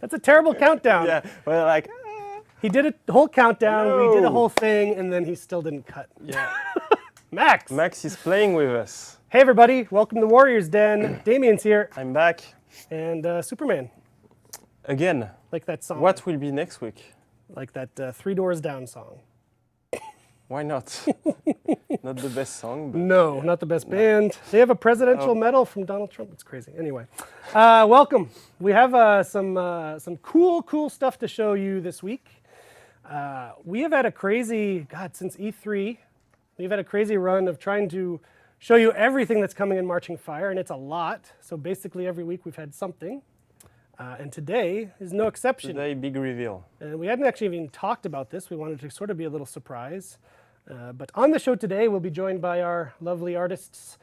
That's a terrible countdown. Yeah, we're like, He did a whole countdown, we did a No. whole thing, and then he still didn't cut. yeah. Max! Max is playing with us. Hey everybody, welcome to Warriors Den. Damien's here, I'm back and Superman. again. Like that song. What will be next week? Like that Three Doors Down song. Why not? Not the best song, but No, not the best band. They have a presidential medal from Donald Trump. It's crazy. Anyway, welcome. We have some cool stuff to show you this week. We have had a crazy, since E3, we've had a crazy run of trying to show you everything that's coming in Marching Fire, and it's a lot. So basically every week we've had something. And today is no exception. today big reveal. And we hadn't actually even talked about this. We wanted to sort of be a little surprise. But on the show today, we'll be joined by our lovely artists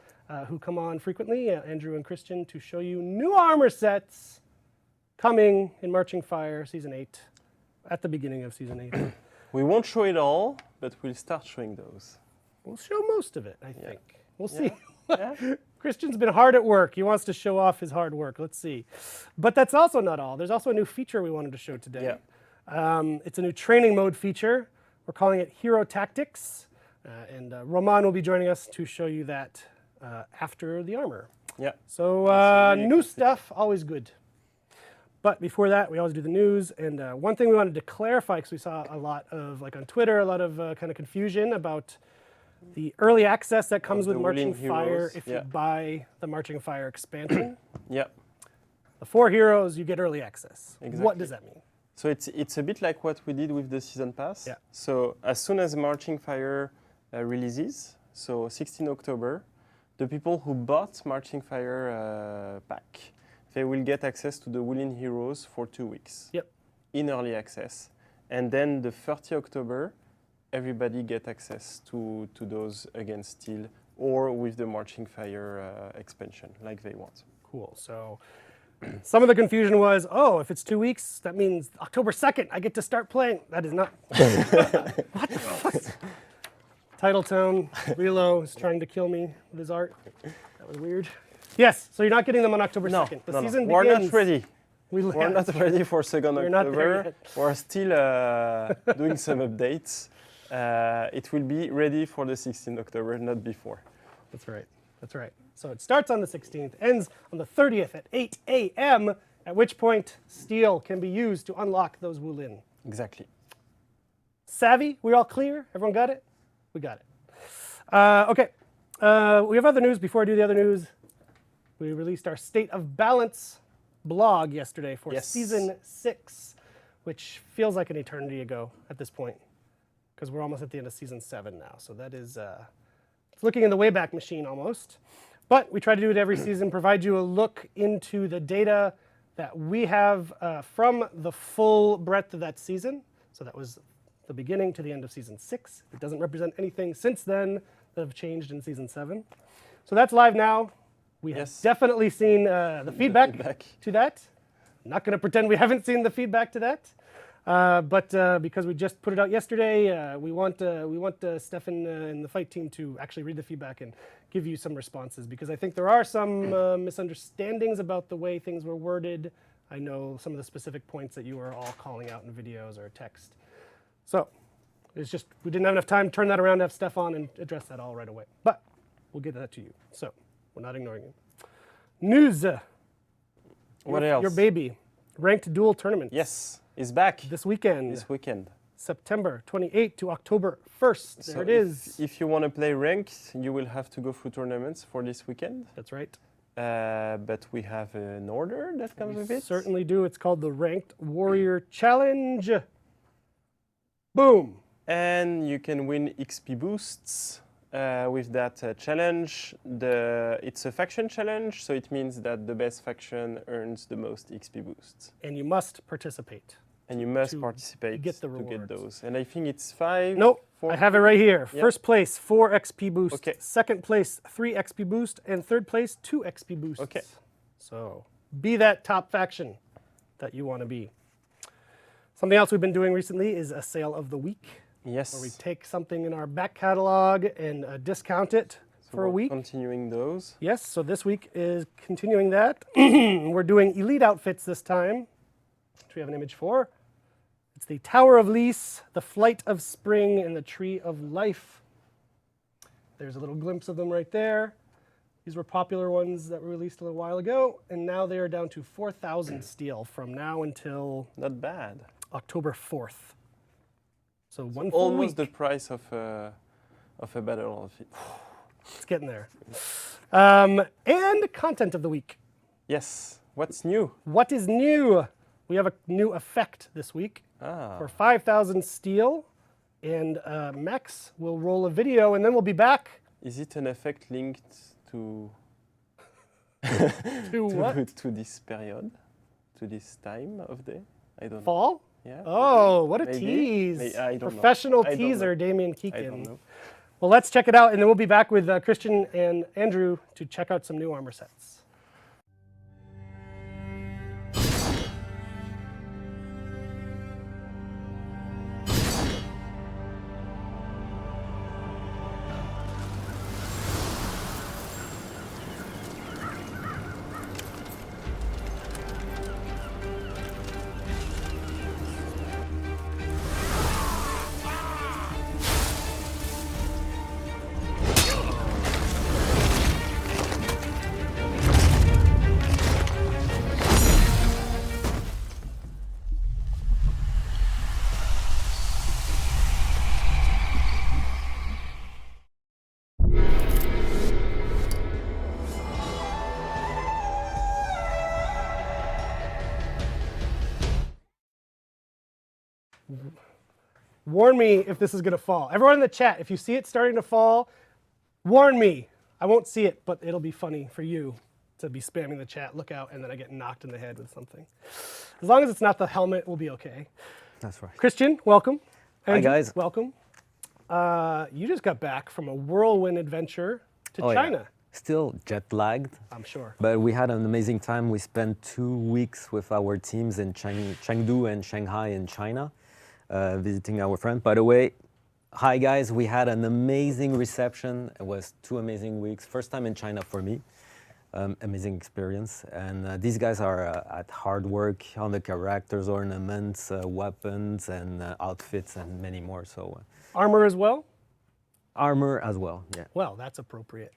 who come on frequently, Andrew and Christian, to show you new armor sets coming in Marching Fire Season 8, at the beginning of Season 8. We won't show it all, but we'll start showing those. We'll show most of it, I think. We'll see. Yeah. Christian's been hard at work. He wants to show off his hard work. Let's see. But that's also not all. There's also a new feature we wanted to show today. Yeah. It's a new training mode feature. We're calling it Hero Tactics. And Roman will be joining us to show you that after the armor. Yeah. So really new exciting. stuff, always good. But before that, we always do the news. And one thing we wanted to clarify, because we saw a lot of, like on Twitter, a lot of kind of confusion about the early access that comes Of with the Marching Willing Fire Heroes, if yeah. you buy the Marching Fire expansion. Yeah. The 4 heroes, you get early access. What Exactly. does that mean? So it's a bit like what we did with the season pass. Yeah. So as soon as Marching Fire releases, so 16 October, the people who bought Marching Fire pack, they will get access to the Willing Heroes for 2 weeks. Yep. In early access. And then the 30 October, everybody get access to those against Steel or with the Marching Fire expansion like they want. Cool. So some of the confusion was, oh, if it's 2 weeks, that means October 2nd, I get to start playing. That is not. What the fuck? Titletown, Relo is trying to kill me with his art. That was weird. Yes, so you're not getting them on October 2nd. The season We're begins. not ready. We're Not ready for 2nd We're not there October. yet. We're still doing some updates. It will be ready for the 16th October, not before. That's right. That's right. So it starts on the 16th, ends on the 30th at 8 a.m., at which point Steel can be used to unlock those Wulin. Exactly. Savvy? We all clear? Everyone got it? We got it. Okay. We have other news. Before I do the other news, we released our State of Balance blog yesterday for Yes. Season 6, which feels like an eternity ago at this point, because we're almost at the end of Season 7 now. So that is it's looking in the Wayback Machine almost. But we try to do it every season, provide you a look into the data that we have from the full breadth of that season. So that was the beginning to the end of Season 6. It doesn't represent anything since then that have changed in Season 7. So that's live now. We have Yes. definitely seen the feedback feedback. to that. I'm not going to pretend we haven't seen the feedback to that. But because we just put it out yesterday, we want Stefan and the fight team to actually read the feedback and give you some responses, because I think there are some misunderstandings about the way things were worded. I know some of the specific points that you were all calling out in videos or text. So it's just we didn't have enough time to turn that around to have Stefan and address that all right away. But we'll get that to you. So we're not ignoring you. News. What else? Your baby. Ranked Duel tournament. Yes, it's back This weekend. this weekend. September 28th to October 1st. There So it is. If you want to play ranked, you will have to go through tournaments for this weekend. That's right. But we have an order that comes with it. Certainly do. It's called the Ranked Warrior Challenge. Boom. And you can win XP boosts with that challenge. It's a faction challenge, so it means that the best faction earns the most XP boosts. And you must participate. And you must To participate get the to get rewards. those. And I think it's 5. Nope. 4. I have it right here. Yep. First place, 4 XP boost. Okay. Second place, 3 XP boost. And third place, 2 XP boosts. Okay. So be that top faction that you want to be. Something else we've been doing recently is a sale of the week, Yes. where we take something in our back catalog and discount it for a we're week. Continuing those. Yes, so this week is continuing that. We're doing Elite outfits this time. which we have an image for. It's the Tower of Lys, the Flight of Spring, and the Tree of Life. There's a little glimpse of them right there. These were popular ones that were released a little while ago, and now they are down to 4,000 steel from now until Not bad. October 4th. So one full Almost week. the price of a battle outfit. It's getting there. And content of the week. Yes. What's new? What is new? We have a new effect this week for 5,000 steel, and Max will roll a video, and then we'll be back. Is it an effect linked to To what? to this period, to this time of day? I don't know. Fall? Yeah. Oh, what a Maybe. tease. I don't know. Professional I don't teaser, know. Damien I don't Keegan. know. Well, let's check it out, and then we'll be back with Christian and Andrew to check out some new armor sets. Warn me if this is going to fall. Everyone in the chat, if you see it starting to fall, warn me. I won't see it, but it'll be funny for you to be spamming the chat. Look out, and then I get knocked in the head with something. As long as it's not the helmet, we'll be okay. That's right. Christian, welcome. Hi, guys. Welcome. You just got back from a whirlwind adventure to China. Yeah. Still jet lagged, I'm sure. but we had an amazing time. We spent 2 weeks with our teams in Chengdu and Shanghai in China, visiting our friends. By the way, hi guys, we had an amazing reception. It was 2 amazing weeks. First time in China for me. Amazing experience. And these guys are at hard work on the characters, ornaments, weapons, and outfits, and many more. So Armor as well? armor as well, yeah. Well, that's appropriate.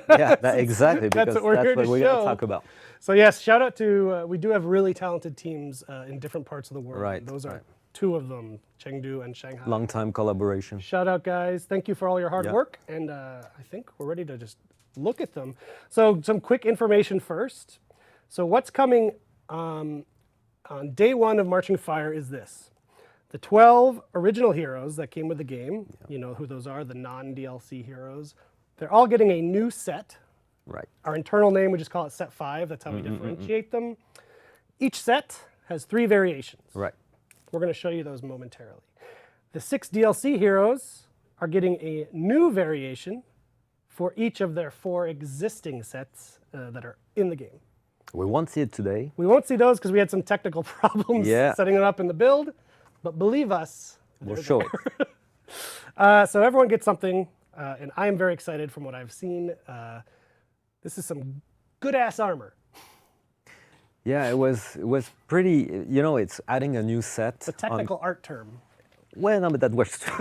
Yeah, exactly, That's because what we're here to we're going show. to talk about. So yes, shout out to, we do have really talented teams in different parts of the world. Right, Those are right. 2 of them, Chengdu and Shanghai. Long time collaboration. Shout out, guys. Thank you for all your hard Yeah. work. And I think we're ready to just look at them. So some quick information first. So what's coming on day 1 of Marching Fire is this. The 12 original heroes that came with the game, you know who those are, the non-DLC heroes. They're all getting a new set. Right. Our internal name, we just call it Set 5. That's how we differentiate them. Each set has 3 variations. Right. We're going to show you those momentarily. The 6 DLC heroes are getting a new variation for each of their 4 existing sets that are in the game. We won't see it today. We won't see those because we had some technical problems Yeah. setting it up in the build, but believe us, We'll they're show it. So everyone gets something, and I'm very excited from what I've seen. This is some good-ass armor. Yeah, it was pretty, you know, it's adding a new set. It's a technical art term. Well, no, but that works too.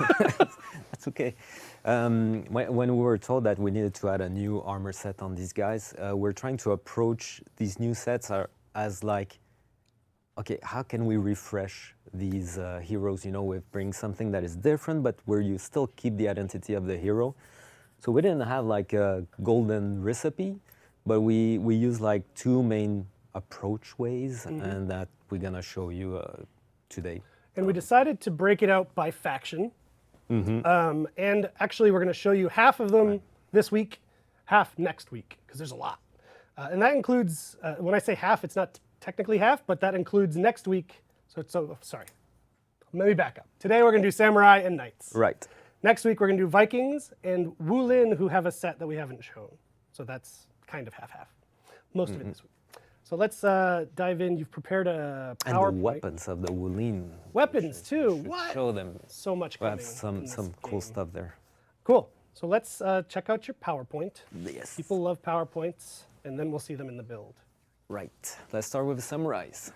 That's okay. When we were told that we needed to add a new armor set on these guys, we're trying to approach these new sets as like, okay, how can we refresh these heroes, you know, with bring something that is different, but where you still keep the identity of the hero. So we didn't have like a golden recipe, but we use like 2 main approach ways, and that we're gonna show you today. And we decided to break it out by faction. And actually, we're going to show you half of them this week, half next week, because there's a lot. And that includes, when I say half, it's not technically half, but that includes next week. Sorry, let me back up. Today we're going to do Samurai and Knights. Right. Next week we're going to do Vikings and Wulin, who have a set that we haven't shown. So that's kind of half-half. Most of it this week. So let's dive in. You've prepared a PowerPoint. And the weapons of the Wulin. Weapons too. Should What? show them. So much We coming. have some in this cool game. stuff there. Cool. So let's check out your PowerPoint. Yes. People love PowerPoints, and then we'll see them in the build. Right. Let's start with the samurais.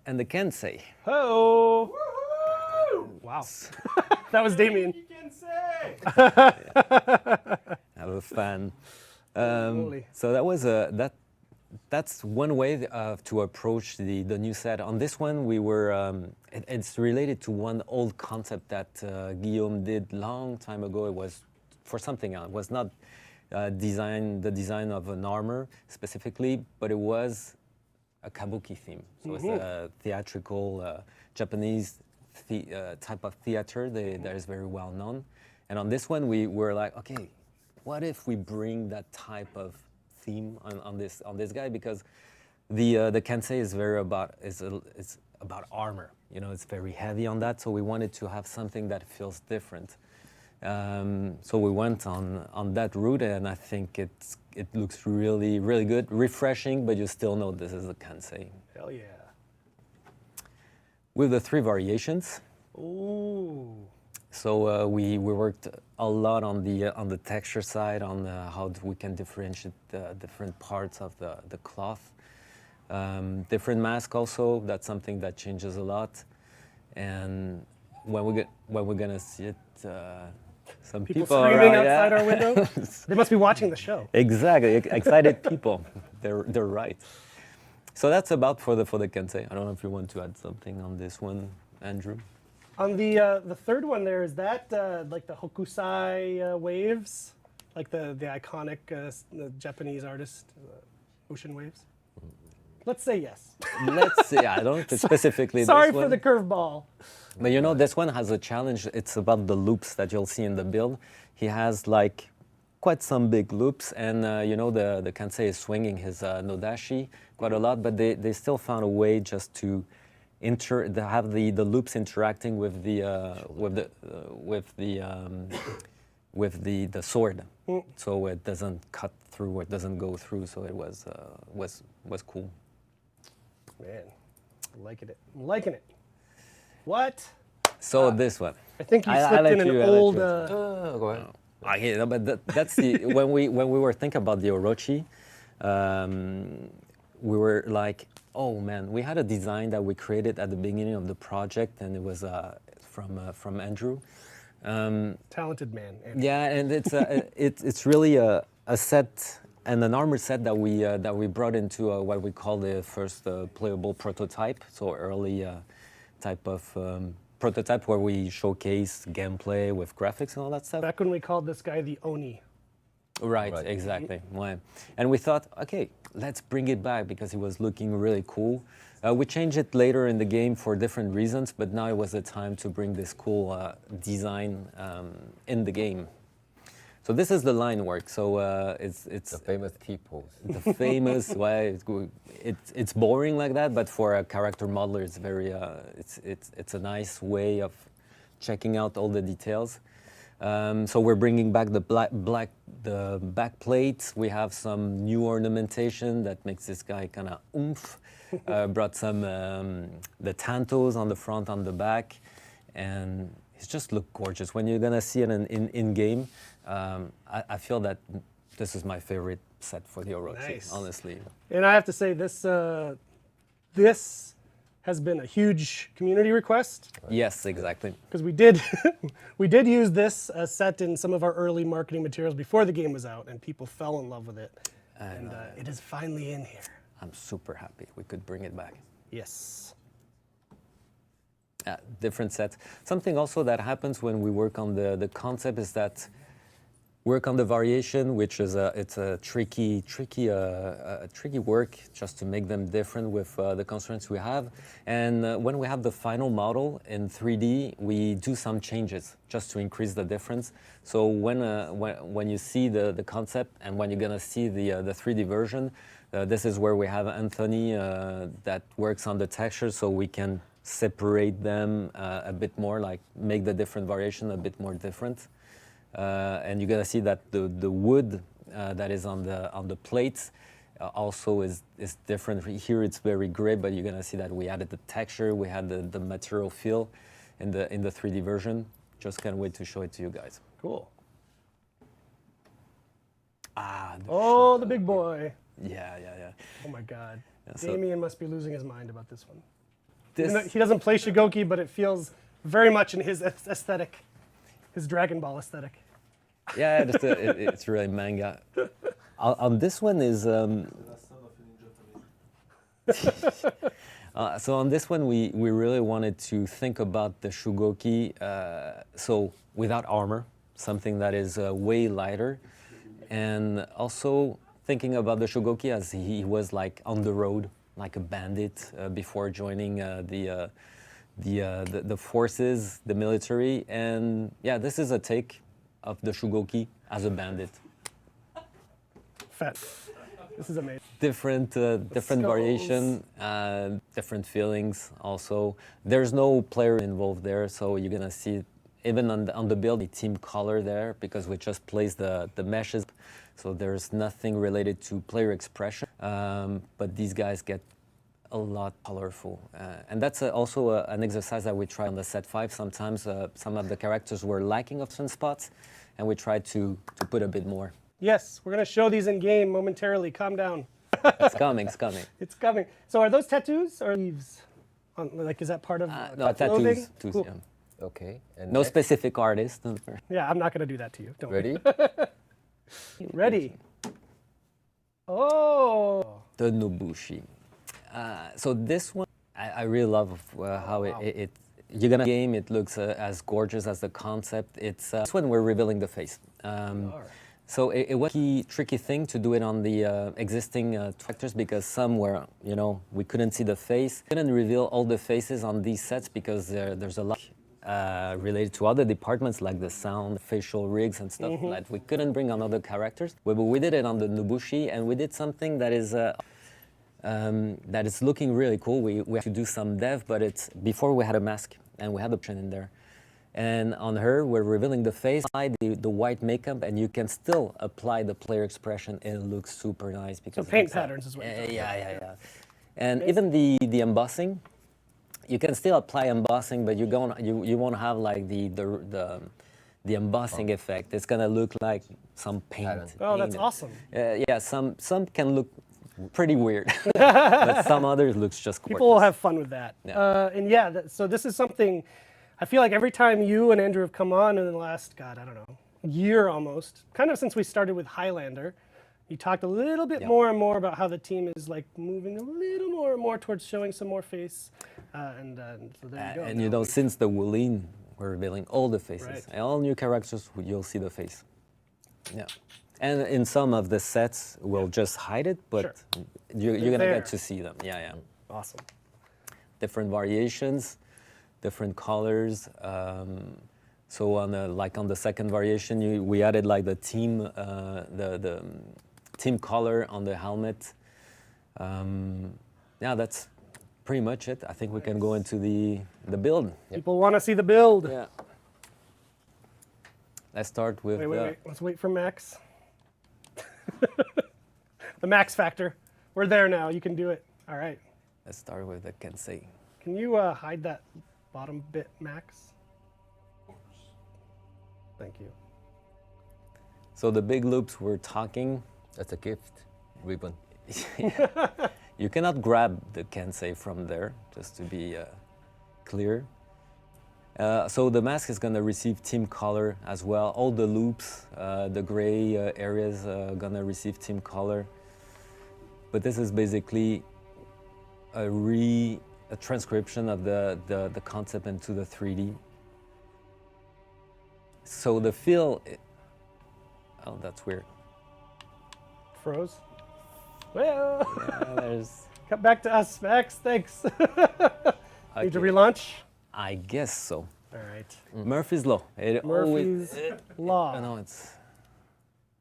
and the Kensei. Oh! Wow. That was Damien. I'm a fan. Holy. So that was that's one way to approach the new set. On this one, we were. It's related to one old concept that Guillaume did long time ago. It was for something else. It was not the design of an armor specifically, but it was a kabuki theme. So it's a theatrical Japanese type of theater that is very well known. And on this one, we were like, okay, what if we bring that type of theme on this guy? Because the Kensei is very it's about armor. You know, it's very heavy on that. So we wanted to have something that feels different. So we went on that route, and I think it looks really, really good, refreshing, but you still know this is a Kensei. Hell yeah. With the 3 variations. Ooh. So we worked a lot on the texture side, on how we can differentiate the different parts of the cloth. Different mask also, that's something that changes a lot. And when we're gonna see it, some People people screaming are, outside our window. They must be watching the show. Exactly, excited people. They're right. So that's about for the Kensei. I don't know if you want to add something on this one, Andrew. On the third one there, is that like the Hokusai Waves? Like the iconic the Japanese artist, Ocean Waves? Let's say yes. Let's see. I don't know if it's specifically Sorry this one. for the curveball. But you know, this one has a challenge. It's about the loops that you'll see in the build. He has like quite some big loops, and you know, the Kensei is swinging his nodashi quite a lot, but they still found a way just to have the loops interacting with the sword, so it doesn't cut through or it doesn't go through. So it was cool. Man, I'm liking it. I'm liking it. What? So this one. I think you I slipped let in an you- I let old. you Go ahead. Yeah, but that's the when we were thinking about the Orochi, we were like, oh man, we had a design that we created at the beginning of the project, and it was from Andrew. Talented man. Andrew. Yeah, and it's really a set and an armor set that we brought into what we call the first playable prototype, so early type of prototype where we showcase gameplay with graphics and all that stuff. Back when we called this guy the Oni. Right, Right. exactly. Right. And we thought, okay, let's bring it back because he was looking really cool. We changed it later in the game for different reasons, but now it was the time to bring this cool design in the game. So this is the line work. So it's The famous T-pose. the famous way. It's boring like that, but for a character modeler, it's very it's a nice way of checking out all the details. So we're bringing back the back plate. We have some new ornamentation that makes this guy kind of oomph. Brought some the tantos on the front, on the back, and it just look gorgeous. When you're gonna see it in game, I feel that this is my favorite set for the Orochi, Nice. honestly. And I have to say, this has been a huge community request Yes, exactly. because we did we did use this set in some of our early marketing materials before the game was out, and people fell in love with it. And it is finally in here. I'm super happy we could bring it back. Yes. Different sets. Something also that happens when we work on the concept is that work on the variation, which is it's a tricky work just to make them different with the constraints we have. And when we have the final model in 3D, we do some changes just to increase the difference. So when you see the concept and when you're gonna see the 3D version, this is where we have Anthony that works on the texture, so we can separate them a bit more, like make the different variation a bit more different. And you're gonna see that the wood that is on the plates also is different. Here it's very gray, but you're gonna see that we added the texture, we had the material feel in the 3D version. Just can't wait to show it to you guys. Cool. Ah, Oh, the big boy. yeah. Oh my God. Yeah, so- Damien must be losing his mind about this one. He doesn't play Shigoki, but it feels very much in his aesthetic, his Dragon Ball aesthetic. Yeah, it's really manga. On this one is. So on this one, we really wanted to think about the Shugoki, so without armor, something that is way lighter, and also thinking about the Shugoki as he was like on the road, like a bandit before joining the forces, the military, and yeah, this is a take of the Shugoki as a bandit. Fat. This is amazing. Different variation, different feelings also. There's no player involved there, so you're gonna see it even on the build, the team color there, because we just placed the meshes, so there's nothing related to player expression, but these guys get a lot colorful. And that's also an exercise that we try on the set 5. Sometimes some of the characters were lacking of some spots, and we tried to put a bit more. Yes, we're going to show these in game momentarily. Calm down. It's coming, it's coming. It's coming. So are those tattoos or leaves? Like, is that part of No, clothing? tattoos, Cool. yeah. Okay. And No next, specific artist. Yeah, I'm not going to do that to you. Don't worry. Ready? Ready. Oh. The Nobushi. So this one, I really love how it you're gonna game. It looks as gorgeous as the concept. It's this one we're revealing the face. So it was a tricky thing to do it on the existing tractors because some were, we couldn't see the face. Couldn't reveal all the faces on these sets because there's a lot related to other departments like the sound, facial rigs and stuff that we couldn't bring on other characters. But we did it on the Nobushi, and we did something that is looking really cool. We had to do some dev, but it's before we had a mask and we had the option in there. And on her, we're revealing the face, the white makeup, and you can still apply the player expression. It looks super nice because So paint patterns is what you're talking about. yeah. And even the embossing, you can still apply embossing, but you won't have like the embossing effect. It's gonna look like some paint. Oh, that's painted. awesome. Yeah, some can look pretty weird, but some others looks just gorgeous. People will have fun with that. Yeah. And yeah, so this is something, I feel like every time you and Andrew have come on in the last, God, I don't know, year almost, kind of since we started with Highlander, you talked a little bit more and more about how the team is like moving a little more and more towards showing some more face. So there you go. And since the Wooleen, we're revealing all the faces. Right. And all new characters, you'll see the face. Yeah. And in some of the sets, we'll just hide it, but you're going to there. get to see them. Yeah. Awesome. Different variations, different colors. So on the second variation, we added like the team team color on the helmet. Yeah, that's pretty much it. I think we can go into the build. People want to see the build. Yeah. Let's start with. Wait. Let's wait for Max. The Max factor. We're there now. You can do it. All right. Let's start with the Kensei. Can you hide that bottom bit, Max? Thank you. So the big loops we're talking. That's a gift ribbon. You cannot grab the Kensei from there, just to be clear. So the mask is gonna receive team color as well. All the loops, the gray areas gonna receive team color. But this is basically a transcription of the concept into the 3D. So the feel, oh, that's weird. Froze. Well, There's, come back to us, Max. Thanks. Need to Okay. relaunch? I guess so. All right. Murphy's Law. It always, Murphy's Law. no, it's.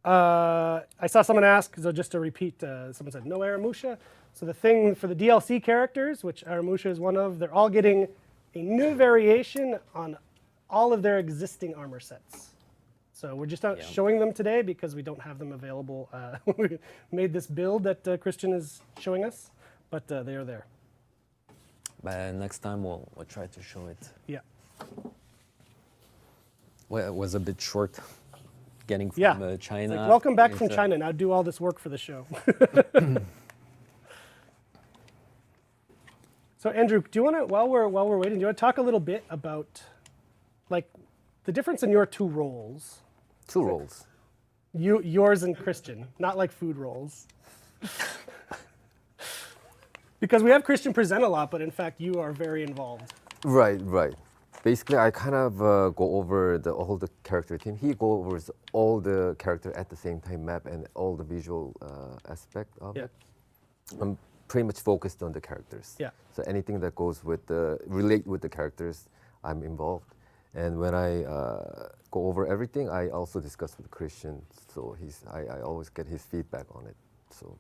I saw someone ask, so just to repeat, someone said, no Aramusha. So the thing for the DLC characters, which Aramusha is one of, they're all getting a new variation on all of their existing armor sets. So we're just not showing them today because we don't have them available when we made this build that Christian is showing us, but they are there. But next time we'll try to show it. Yeah. Well, it was a bit short getting from Yeah. It's China. like, welcome back from It's, China. Now do all this work for the show. So Andrew, do you want to, while we're waiting, do you want to talk a little bit about, like, the difference in your two roles? Two roles. Yours and Christian, not like food roles. Because we have Christian present a lot, but in fact, you are very involved. Right, right. Basically, I kind of go over all the character team. He goes over all the character at the same time, map and all the visual aspect of it. I'm pretty much focused on the characters. Yeah. So anything that goes with relate with the characters, I'm involved. And when I go over everything, I also discuss with Christian. So I always get his feedback on it. So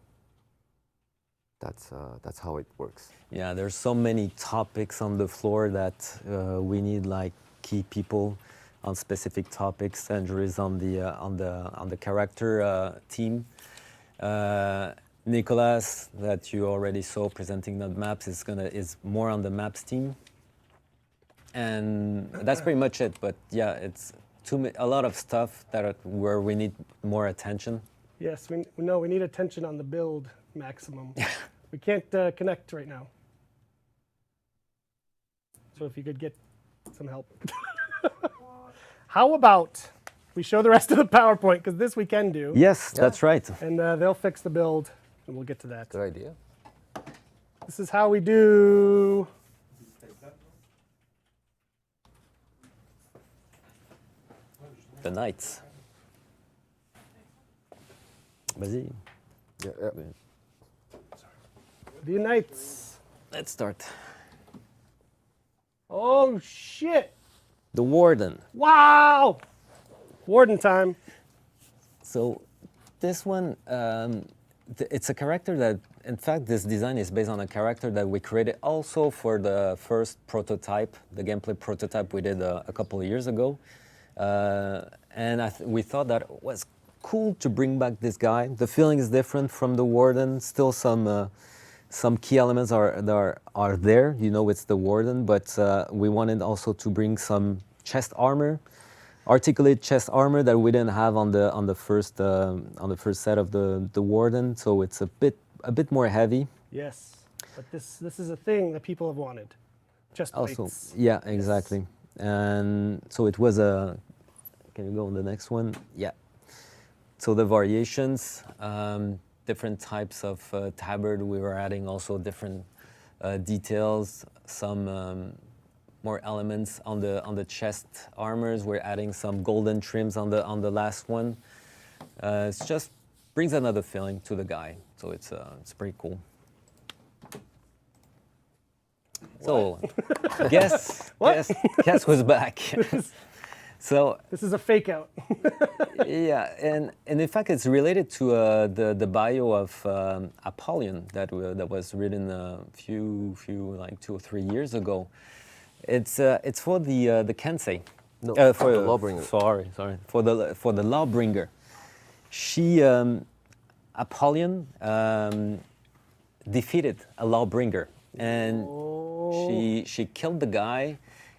that's how it works. Yeah, there's so many topics on the floor that we need like key people on specific topics. Andrew is on the character team. Nicolas, that you already saw presenting the maps, is more on the maps team. And that's pretty much it. But yeah, it's a lot of stuff where we need more attention. Yes, we need attention on the build maximum. We can't connect right now. So if you could get some help. How about we show the rest of the PowerPoint, because this we can do. Yes, that's right. And they'll fix the build, and we'll get to that. Good idea. This is how we do. The knights. Vas-y. Yeah, The Knights. Let's start. Oh, shit. The Warden. Wow. Warden time. So this one, it's a character that, in fact, this design is based on a character that we created also for the first prototype, the gameplay prototype we did a couple of years ago. And we thought that it was cool to bring back this guy. The feeling is different from the Warden. Still some key elements are there. You know, it's the Warden, but we wanted also to bring some chest armor, articulate chest armor that we didn't have on the first set of the Warden. So it's a bit more heavy. Yes, but this is a thing that people have wanted. Chest plates. Also, yeah, exactly. Yes. And so it was a. Can you go on the next one? Yeah. So the variations, different types of tabard. We were adding also different details, some more elements on the chest armors. We're adding some golden trims on the last one. It just brings another feeling to the guy. So it's pretty cool. So guess who's back. So this is a fake out. Yeah, and in fact, it's related to the bio of Apollyon that was written a few like 2 or 3 years ago. It's for the Kensei. No, for the Lawbringer. Sorry, for the Lawbringer. She Apollyon defeated a Lawbringer, and she killed the guy,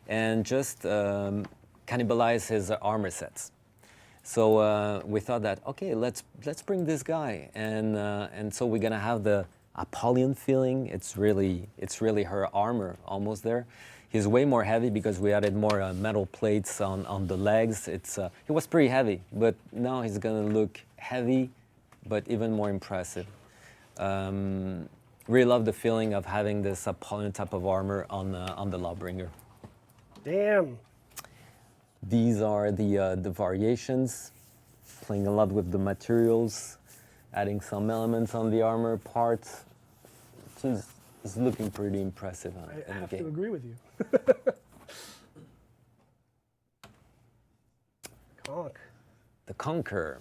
and just cannibalize his armor sets. So we thought that, okay, let's bring this guy, and so we're gonna have the Apollyon feeling. It's really her armor almost there. He's way more heavy because we added more metal plates on the legs. He was pretty heavy, but now he's gonna look heavy, but even more impressive. Really love the feeling of having this Apollyon type of armor on the Lawbringer. Damn. These are the variations, playing a lot with the materials, adding some elements on the armor parts. It's looking pretty impressive I have to agree with you. Conk. The Conqueror.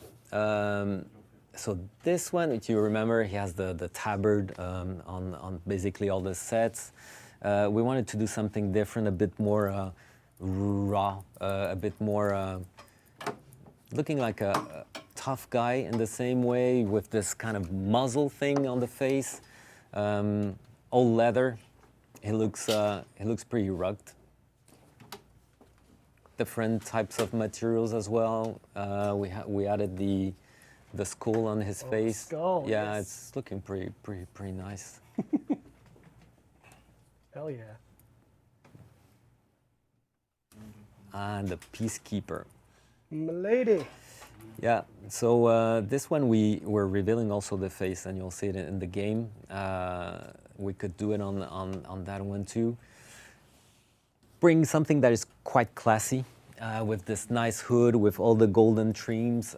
So this one, if you remember, he has the tabard on basically all the sets. We wanted to do something different, a bit more raw, a bit more looking like a tough guy in the same way, with this kind of muzzle thing on the face, all leather. He looks pretty rugged. Different types of materials as well. We added the skull on his face. Skull, yeah, yes. It's looking pretty nice. Hell yeah. And the Peacekeeper. Milady. Yeah, so this one we're revealing also the face, and you'll see it in the game. We could do it on that one too. Bring something that is quite classy, with this nice hood with all the golden trims.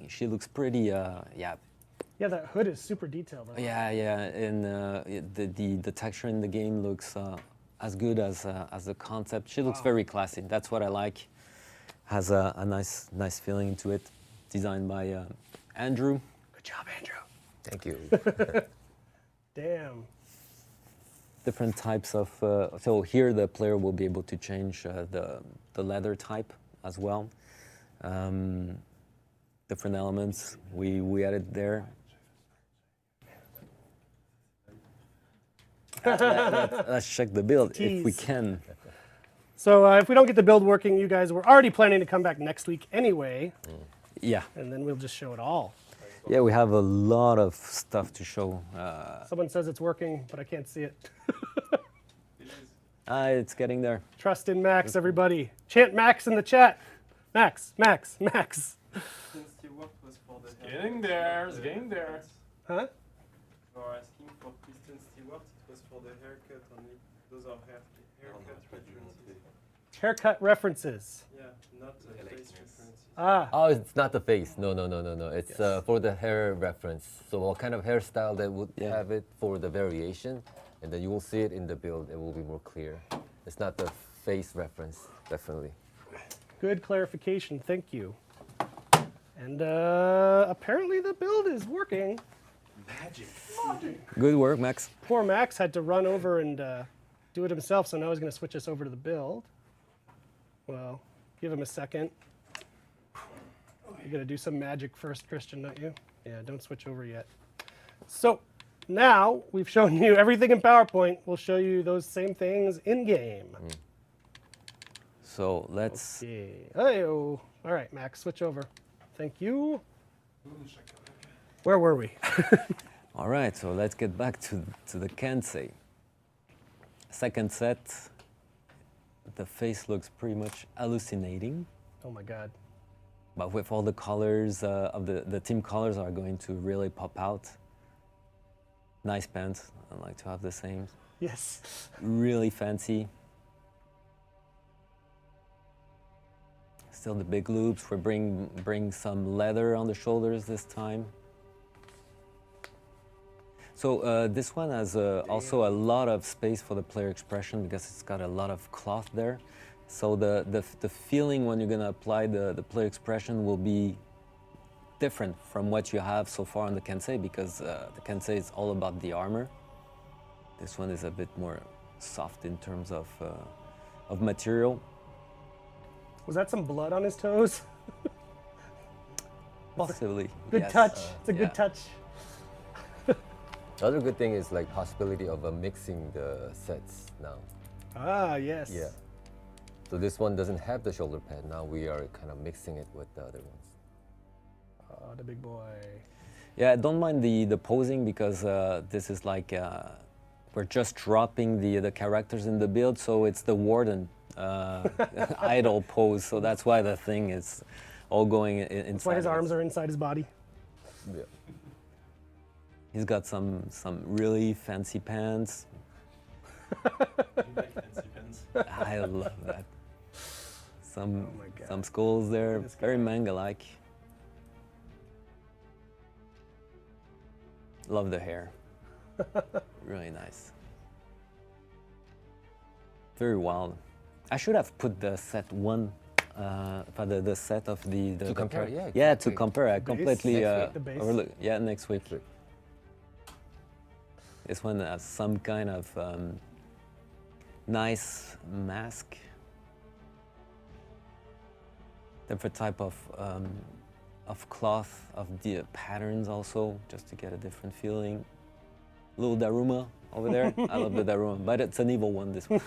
She looks pretty, yeah. Yeah, that hood is super detailed. Yeah, and the texture in the game looks as good as the concept. She looks very classy. That's what I like. Has a nice feeling to it. Designed by Andrew. Good job, Andrew. Thank you. Damn. Different types of. So here the player will be able to change the leather type as well. Different elements we added there. Let's check the build if we can. So if we don't get the build working, you guys were already planning to come back next week anyway. Yeah. And then we'll just show it all. Yeah, we have a lot of stuff to show. Someone says it's working, but I can't see it. It's getting there. Trust in Max, everybody. Chant Max in the chat. Max, Max, Max. Getting there, it's getting there. Huh? You are asking for Kristen Stewart, it was for the haircut only. Those are haircut references. Haircut references. Yeah, not face references. Ah, Oh, it's not the face. No. It's for the hair reference. So what kind of hairstyle they would have it for the variation, and then you will see it in the build. It will be more clear. It's not the face reference, definitely. good clarification. Thank you. And apparently the build is working. Magic. Good work, Max. Poor Max had to run over and do it himself, so now he's going to switch us over to the build. Well, give him a second. You got to do some magic first, Christian, don't you? Yeah, don't switch over yet. So now we've shown you everything in PowerPoint. We'll show you those same things in game. So let's. Okay. Hey-o. All right, Max, switch over. Thank you. Where were we? All right, so let's get back to the Kansei. Second set. The face looks pretty much hallucinating, Oh my God. but with all the colors of the team colors are going to really pop out. Nice pants. I'd like to have the same. Yes. Really fancy. Still the big loops. We bring some leather on the shoulders this time. So this one has also a lot of space for the player expression because it's got a lot of cloth there. So the feeling when you're gonna apply the player expression will be different from what you have so far on the Kansei because the Kansei is all about the armor. This one is a bit more soft in terms of material. Was that some blood on his toes? Possibly. Good yes. touch. It's a yeah. good touch. The other good thing is like possibility of mixing the sets now. Ah, yes. Yeah. So this one doesn't have the shoulder pad. Now we are kind of mixing it with the other ones. Oh, the big boy. Yeah, don't mind the posing because this is like we're just dropping the characters in the build, so it's the Warden idle pose. So that's why the thing is all going inside. That's why his arms are inside his body. Yeah. He's got some really fancy pants. I love that. Some skulls there, very manga-like. Love the hair. Really nice. Very wild. I should have put the set one, for the set of the To compare, yeah, yeah, exactly. to compare. I Base? completely Next week, the base? overlooked. Yeah, next week. This one has some kind of nice mask. Different type of cloth, of the patterns also, just to get a different feeling. Little Daruma over there. I love the Daruma, but it's an evil one, this one.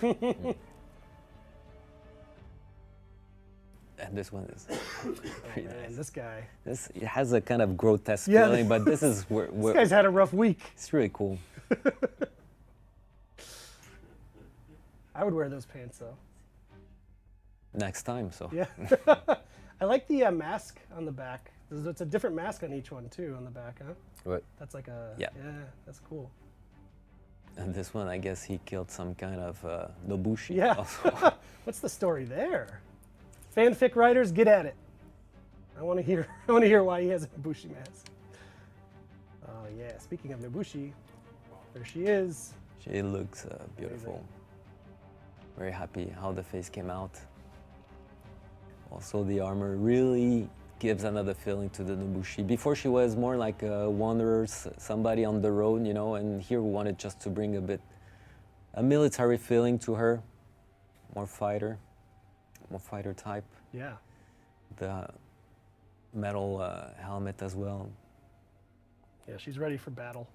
And this one is pretty Man, nice. this guy. It has a kind of grotesque Yeah. feeling, but this is This guy's had a rough week. it's really cool. I would wear those pants though. Next time, so. Yeah. I like the mask on the back. It's a different mask on each one too on the back, huh? Right. That's like a Yeah. That's cool. And this one, I guess he killed some kind of Bushi. Yeah. Also. What's the story there? Fanfic writers, get at it. I want to hear. I want to hear why he has a Bushi mask. Oh yeah. Speaking of Nobushi, there she is. She looks beautiful. Amazing. Very happy how the face came out. Also, the armor really gives another feeling to the Nobushi. Before, she was more like a wanderer, somebody on the road, you know, and here we wanted just to bring a military feeling to her. More fighter type. Yeah. The metal helmet as well. Yeah, she's ready for battle.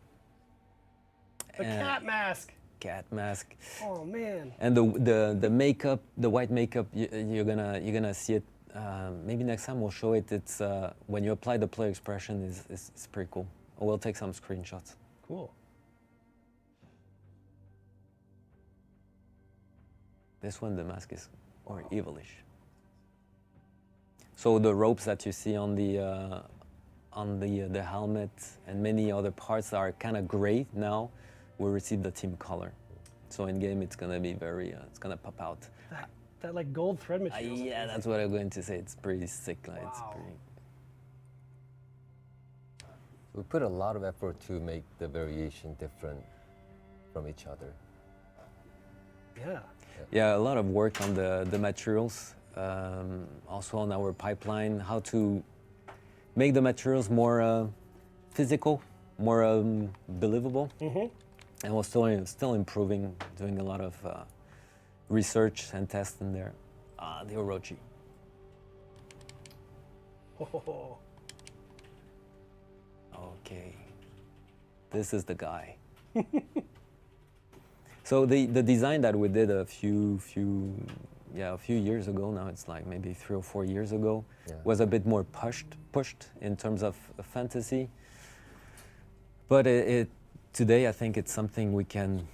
The And cat mask. cat mask. Oh man. And the makeup, the white makeup, you're gonna see it. Maybe next time we'll show it. It's when you apply the player expression is pretty cool. We'll take some screenshots. Cool. This one, the mask is more evilish. So the ropes that you see on the helmet and many other parts are kind of gray now. Will receive the team color. So in game, it's gonna be very, it's gonna pop out. That like gold thread material. Yeah, that's what I'm going to say. It's pretty sick. Like, it's Wow. pretty. We put a lot of effort to make the variation different from each other. Yeah. Yeah, a lot of work on the materials. Also on our pipeline, how to make the materials more physical, more believable. Mm-hmm. And we're still improving, doing a lot of research and testing there. The Orochi. Oh. Okay, this is the guy. So the design that we did a few years ago, now it's like maybe 3 or 4 years ago, was a bit more pushed in terms of fantasy. But today I think it's something we can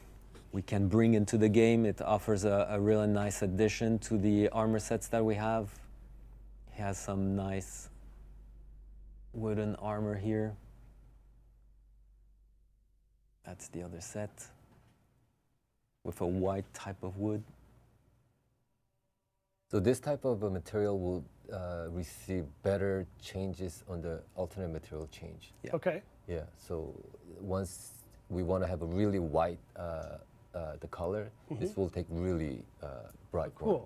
bring into the game. It offers a really nice addition to the armor sets that we have. It has some nice wooden armor here. That's the other set with a white type of wood. So this type of a material will receive better changes on the alternate material change. Yeah. Okay. Yeah, so once we want to have a really white the color, this will take really bright one.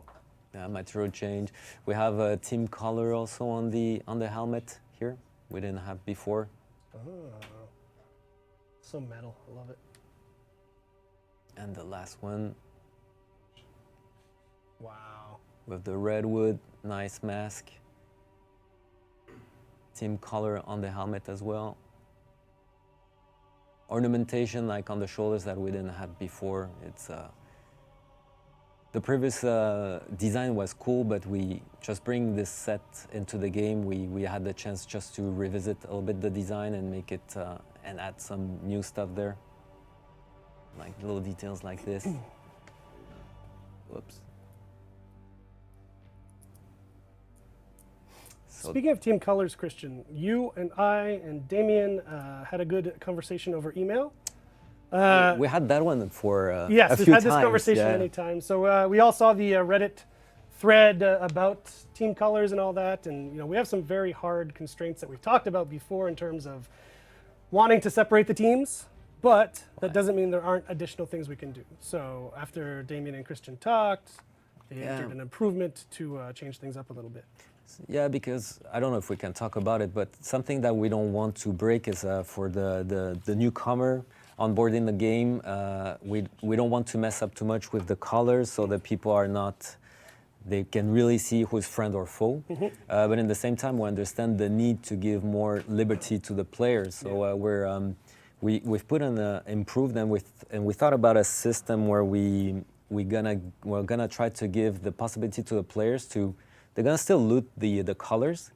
Cool. Material change. We have a team color also on the helmet here. We didn't have before. Oh. So metal. I love it. And the last one Wow. with the red wood, nice mask. Team color on the helmet as well. Ornamentation like on the shoulders that we didn't have before. It's the previous design was cool, but we just bring this set into the game. We had the chance just to revisit a little bit the design and make it and add some new stuff there, like little details like this. Whoops. So Speaking of team colors, Christian, you and I and Damien had a good conversation over email. we had that one for Yes, a we've few had this times, conversation yeah. many times. So we all saw the Reddit thread about team colors and all that, and we have some very hard constraints that we've talked about before in terms of wanting to separate the teams, but that doesn't mean there aren't additional things we can do. So after Damien and Christian talked, they entered an improvement to change things up a little bit. Yeah, because I don't know if we can talk about it, but something that we don't want to break is for the newcomer onboarding the game. We don't want to mess up too much with the colors so that people are not, they can really see who's friend or foe. But in the same time, we understand the need to give more liberty to the players. So we've put on improved and we thought about a system where we're gonna try to give the possibility to the players to. They're gonna still loot the colors,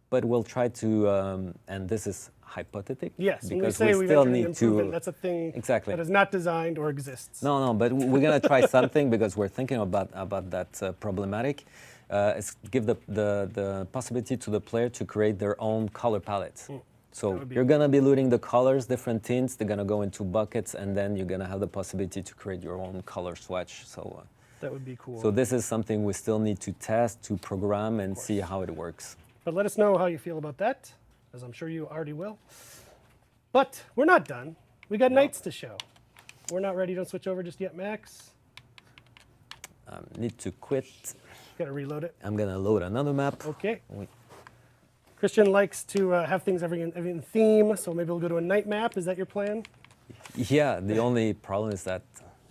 but we'll try to, and this is hypothetical. Yes, when we because say we we've still entered an need improvement, to. that's a thing Exactly. that is not designed or exists. No, but we're gonna try something because we're thinking about that problematic. It's give the possibility to the player to create their own color palette. So you're gonna be looting the colors, different tints. They're gonna go into buckets, and then you're gonna have the possibility to create your own color swatch. So That would be cool. so this is something we still need to test, to program, and see how it works. But let us know how you feel about that, as I'm sure you already will. But we're not done. We got knights to show. We're not ready. Don't switch over just yet, Max. Need to quit. Got to reload it. I'm gonna load another map. Okay. Wait. Christian likes to have things every in theme, so maybe we'll go to a night map. Is that your plan? Yeah, the only problem is that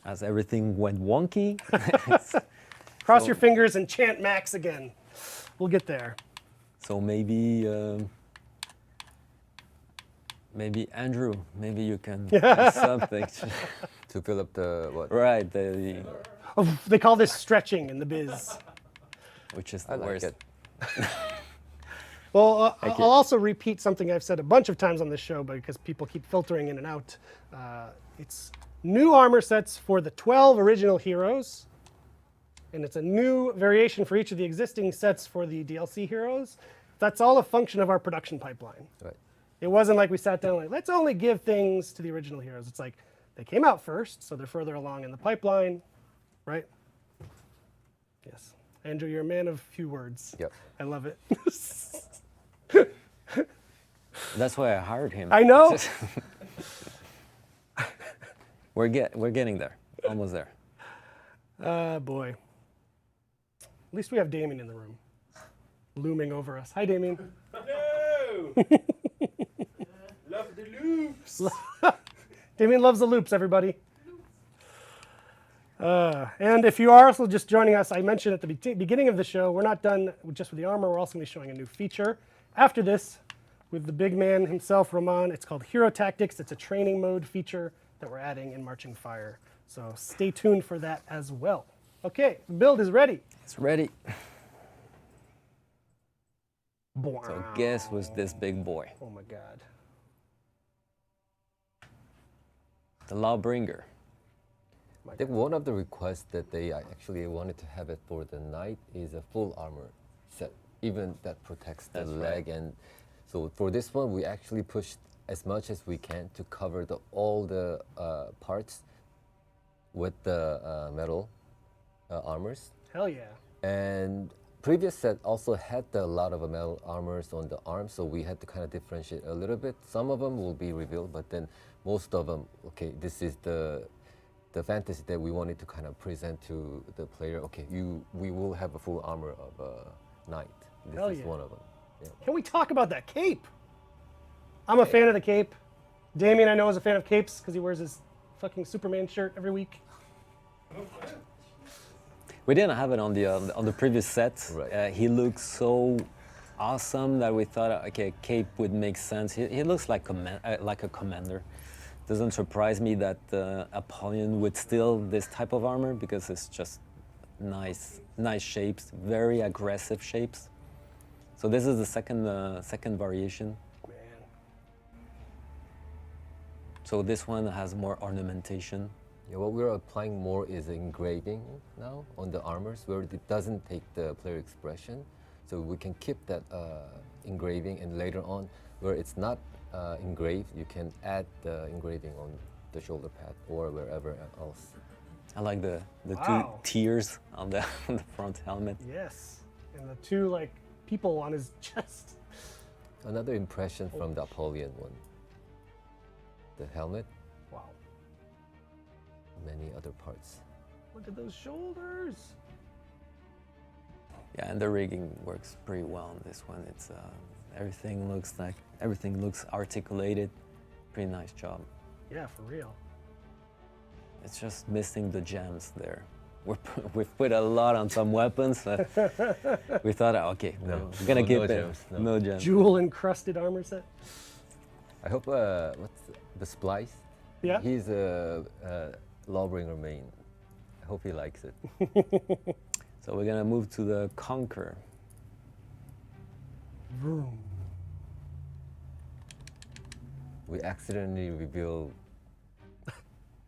as everything went wonky, Cross your fingers and chant Max again. We'll get there. so maybe Andrew, maybe you can do something. To fill up the what? Right, Oh, they call this stretching in the biz. which is I the like worst. it. Well, you. I'll also repeat something I've said a bunch of times on this show, but because people keep filtering in and out. It's new armor sets for the 12 original heroes, and it's a new variation for each of the existing sets for the DLC heroes. That's all a function of our production pipeline. Right. It wasn't like we sat down like, let's only give things to the original heroes. It's like they came out first, so they're further along in the pipeline, right? Yes. Andrew, you're a man of few words. Yep. I love it. That's why I hired him. I know. We're getting there, almost there. Boy. At least we have Damien in the room, looming over us. Hi, Damien. Hello! Love the loops! Damien loves the loops, everybody. And if you are also just joining us, I mentioned at the beginning of the show, we're not done just with the armor. We're also going to be showing a new feature after this with the big man himself, Roman. It's called Hero Tactics. It's a training mode feature that we're adding in Marching Fire. So stay tuned for that as well. Okay, the build is ready. It's ready. Wow. So guess who's this big boy? Oh my God. The Lawbringer. I think one of the requests that they actually wanted to have it for the knight is a full armor set, even that protects the That's leg. right. And so for this one, we actually pushed as much as we can to cover all the parts with the metal armors. Hell yeah. And previous set also had a lot of metal armors on the arms, so we had to kind of differentiate a little bit. Some of them will be revealed, but then most of them, okay, this is the fantasy that we wanted to kind of present to the player. Okay, we will have a full armor of a knight. This Hell is yeah. one of them. Yeah. Can we talk about that cape? I'm a fan of the cape. Damien, I know, is a fan of capes because he wears his fucking Superman shirt every week. We didn't have it on the previous set. Right. He looks so awesome that we thought, okay, cape would make sense. He looks like a commander. Doesn't surprise me that Apollyon would steal this type of armor because it's just nice shapes, very aggressive shapes. So this is the second variation. Man. So this one has more ornamentation. Yeah, what we're applying more is engraving now on the armors, where it doesn't take the player expression. So we can keep that engraving, and later on, where it's not engraved, you can add the engraving on the shoulder pad or wherever else. I like the Wow. two tears on the front helmet. Yes. And the two, like, people on his chest. Another impression from the Apollyon one. The helmet, Wow. many other parts. Look at those shoulders. Yeah, and the rigging works pretty well on this one. It's everything looks articulated. Pretty nice job. Yeah, for real. It's just missing the gems there. We've put a lot on some weapons. We thought, okay, No. we're gonna No keep it. gems, no. No gems. Jewel encrusted armor set. I hope what's the Splice? Yeah. He's a Lawbringer main. I hope he likes it. So we're gonna move to the Conquer. Vroom. we accidentally revealed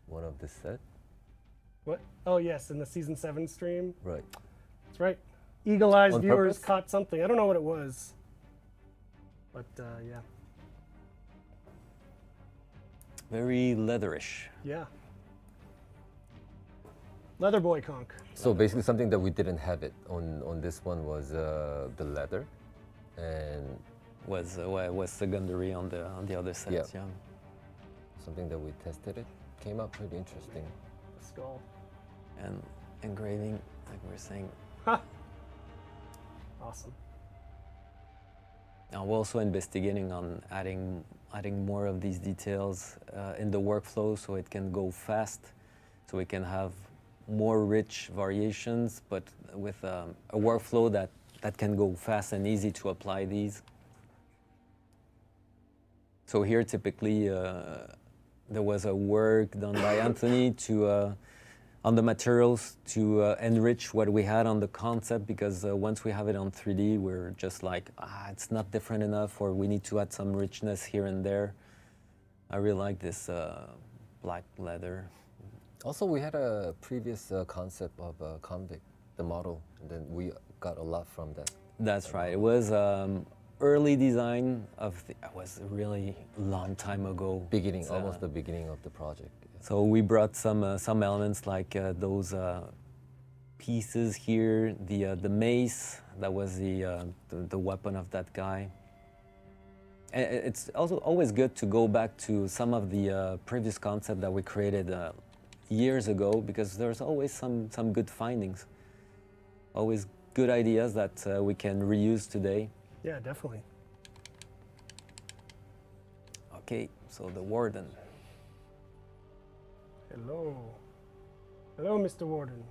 one of the set. What? Oh yes, in the season 7 stream. Right. That's right. Eagle-eyed On viewers purpose? caught something. I don't know what it was, but yeah, Very leatherish. yeah. Leather boy conk. So basically, something that we didn't have it on this one was the leather, and Was secondary on the other sets. Yeah. Yeah. something that we tested it came out pretty interesting. The skull. And engraving, like we were saying. Ha! Awesome. Now we're also investigating on adding more of these details in the workflow so it can go fast, so we can have more rich variations, but with a workflow that can go fast and easy to apply these. So here typically there was a work done by Anthony to on the materials to enrich what we had on the concept, because once we have it on 3D, we're just like, it's not different enough, or we need to add some richness here and there. I really like this black leather. Also, we had a previous concept of a convict, the model, and then we got a lot from that. That's right. It was early design of it was a really long time ago. Beginning, It's, almost the beginning of the project. So we brought some elements like those pieces here, the mace that was the weapon of that guy. And it's also always good to go back to some of the previous concept that we created years ago, because there's always some good findings, always good ideas that we can reuse today. Yeah, definitely. Okay, so the Warden. Hello. Hello, Mr. Warden.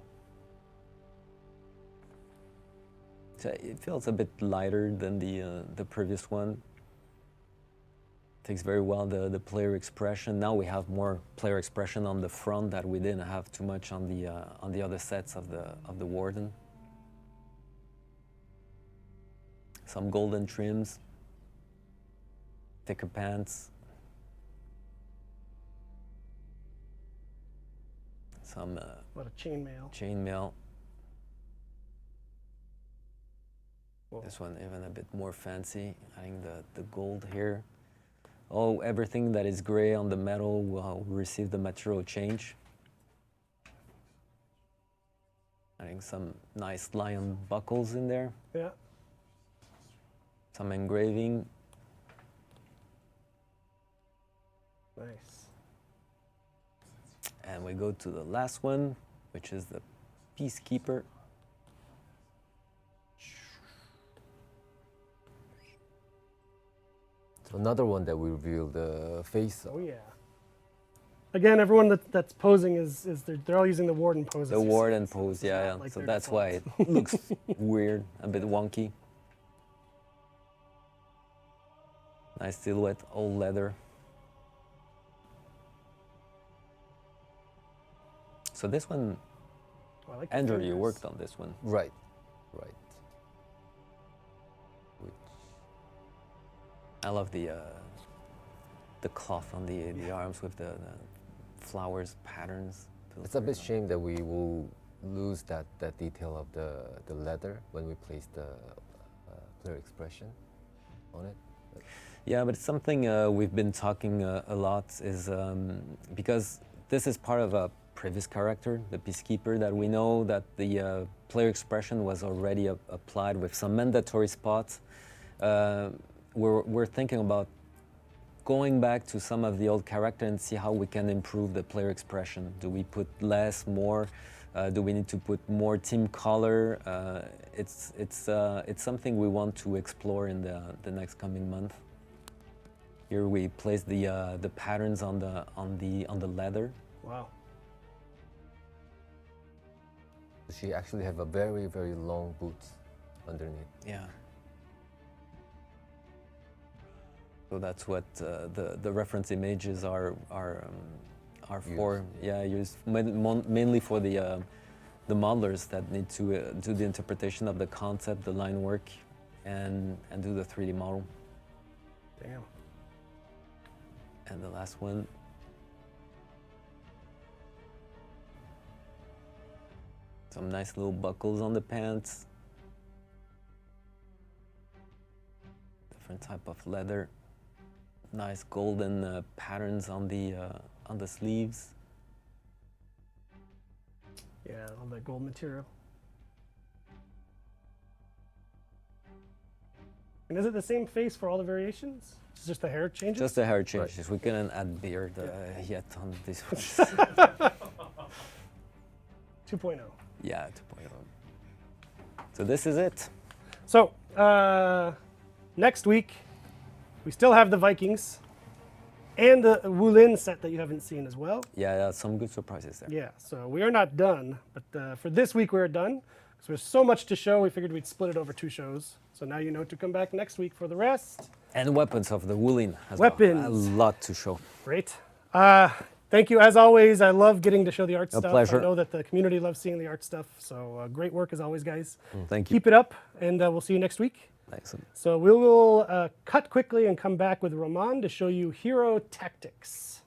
So it feels a bit lighter than the previous one. Takes very well the player expression. Now we have more player expression on the front that we didn't have too much on the other sets of the Warden. Some golden trims, thicker pants, some A lot of chainmail. chainmail. Whoa. This one even a bit more fancy, adding the gold here. Oh, everything that is gray on the metal will receive the material change. Adding some nice lion buckles in there. Yeah. Some engraving. Nice. And we go to the last one, which is the Peacekeeper. So another one that we revealed the face of. Oh yeah. Again, everyone that's posing is they're all using the Warden poses. The Warden pose, yeah, not yeah. like So their that's why default. it looks weird, a bit wonky. Nice silhouette, all leather. So this one, Oh, I like the Andrew, you fingers. worked on this one. Right, right. Which, I love the cloth on the arms with the flowers patterns. it's a bit shame that we will lose that detail of the leather when we place the player expression on it. But Yeah, but it's something we've been talking a lot, is because this is part of a previous character, the Peacekeeper, that we know that the player expression was already applied with some mandatory spots. We're thinking about going back to some of the old character and see how we can improve the player expression. Do we put less, more? Do we need to put more team color? It's something we want to explore in the next coming month. Here we place the patterns on the leather. Wow. she actually have a very, very long boots underneath. Yeah. So that's what the reference images are for. Yeah, used mainly for the modelers that need to do the interpretation of the concept, the line work, and do the 3D model. Damn. And the last one. Some nice little buckles on the pants. Different type of leather. Nice golden patterns on the sleeves. Yeah, all that gold material. And is it the same face for all the variations? It's just the hair changes? Just the hair changes. We couldn't add beard yet on this one. 2.0. Yeah, 2.0. So this is it. So, next week, we still have the Vikings and the Wulin set that you haven't seen as well. Yeah, some good surprises there. Yeah, so we are not done, but for this week we're done. So there's so much to show, we figured we'd split it over 2 shows. So now you know to come back next week for the rest. And weapons of the Wulin as Weapons. well. A lot to show. Great. Thank you as always. I love getting to show the art stuff. pleasure. I know that the community loves seeing the art stuff. So great work as always, guys. Thank you. Keep it up, and we'll see you next week. Excellent. So we will cut quickly and come back with Roman to show you hero tactics.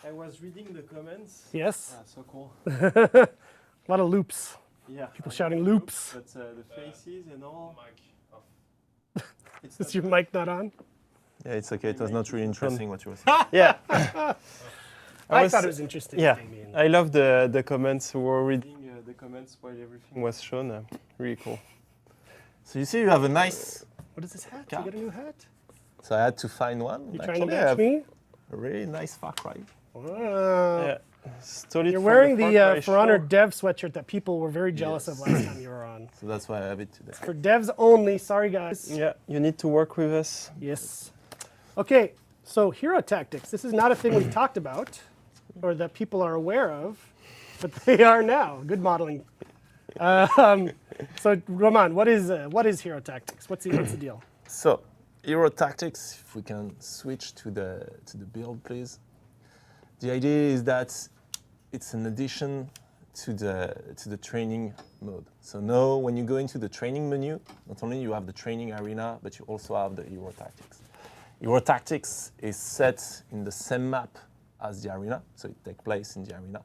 I was reading the comments. Yes, Ah, so cool. a lot of loops. Yeah. People shouting loops. But the faces and all. It's Is your mic not on? Yeah, it's okay. It was not really interesting what you were saying. yeah. I thought it was interesting. Yeah, Damien. I love the comments. We were reading the comments while everything was shown. Really cool. So you see, you have a nice. What is this hat? You Cap. got a new hat? So I had to find one. You trying to Actually, I match have me? a really nice Far Cry. Wow. Yeah. Stole it You're from wearing Far the Cry For Honor show. Dev sweatshirt that people were very jealous of Yes. last time you were on. So that's why I have it today. For devs only, sorry guys. Yeah, you need to work with us. Yes. Okay, so hero tactics. This is not a thing we've talked about or that people are aware of, but they are now. Good modeling. So Roman, what is hero tactics? What's the deal? So, Hero Tactics, if we can switch to the build, please. The idea is that it's an addition to the training mode. So now, when you go into the training menu, not only you have the training arena, but you also have the Hero Tactics. Hero Tactics is set in the same map as the arena, so it takes place in the arena.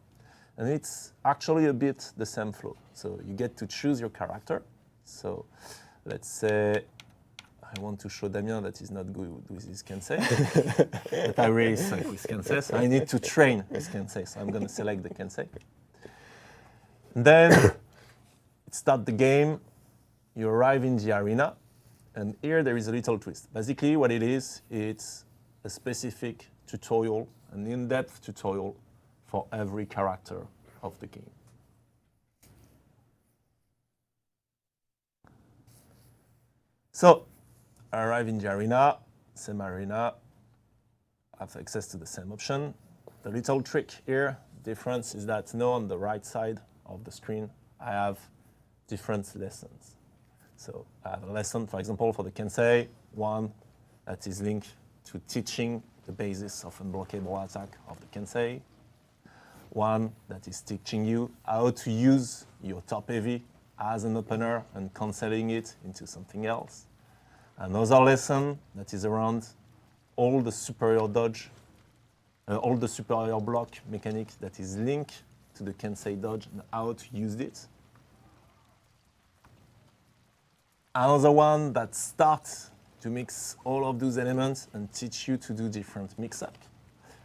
And it's actually a bit the same flow. So you get to choose your character. So let's say I want to show Damien that he's not good with his Kensei. But I really suck with Kensei, so I need to train with Kensei. So I'm going to select the Kensei. And then it starts the game. You arrive in the arena. And here there is a little twist. Basically what it is, it's a specific tutorial, an in-depth tutorial for every character of the game. So, I arrive in the arena, same arena, I have access to the same option. The little trick here, difference is that now on the right side of the screen, I have different lessons. So I have a lesson, for example, for the Kensei, one that is linked to teaching the basis of unblockable attack of the Kensei. One that is teaching you how to use your top heavy as an opener and cancelling it into something else. Another lesson that is around all the superior dodge, all the superior block mechanic that is linked to the Kensei dodge and how to use it. Another one that starts to mix all of those elements and teach you to do different mix-up.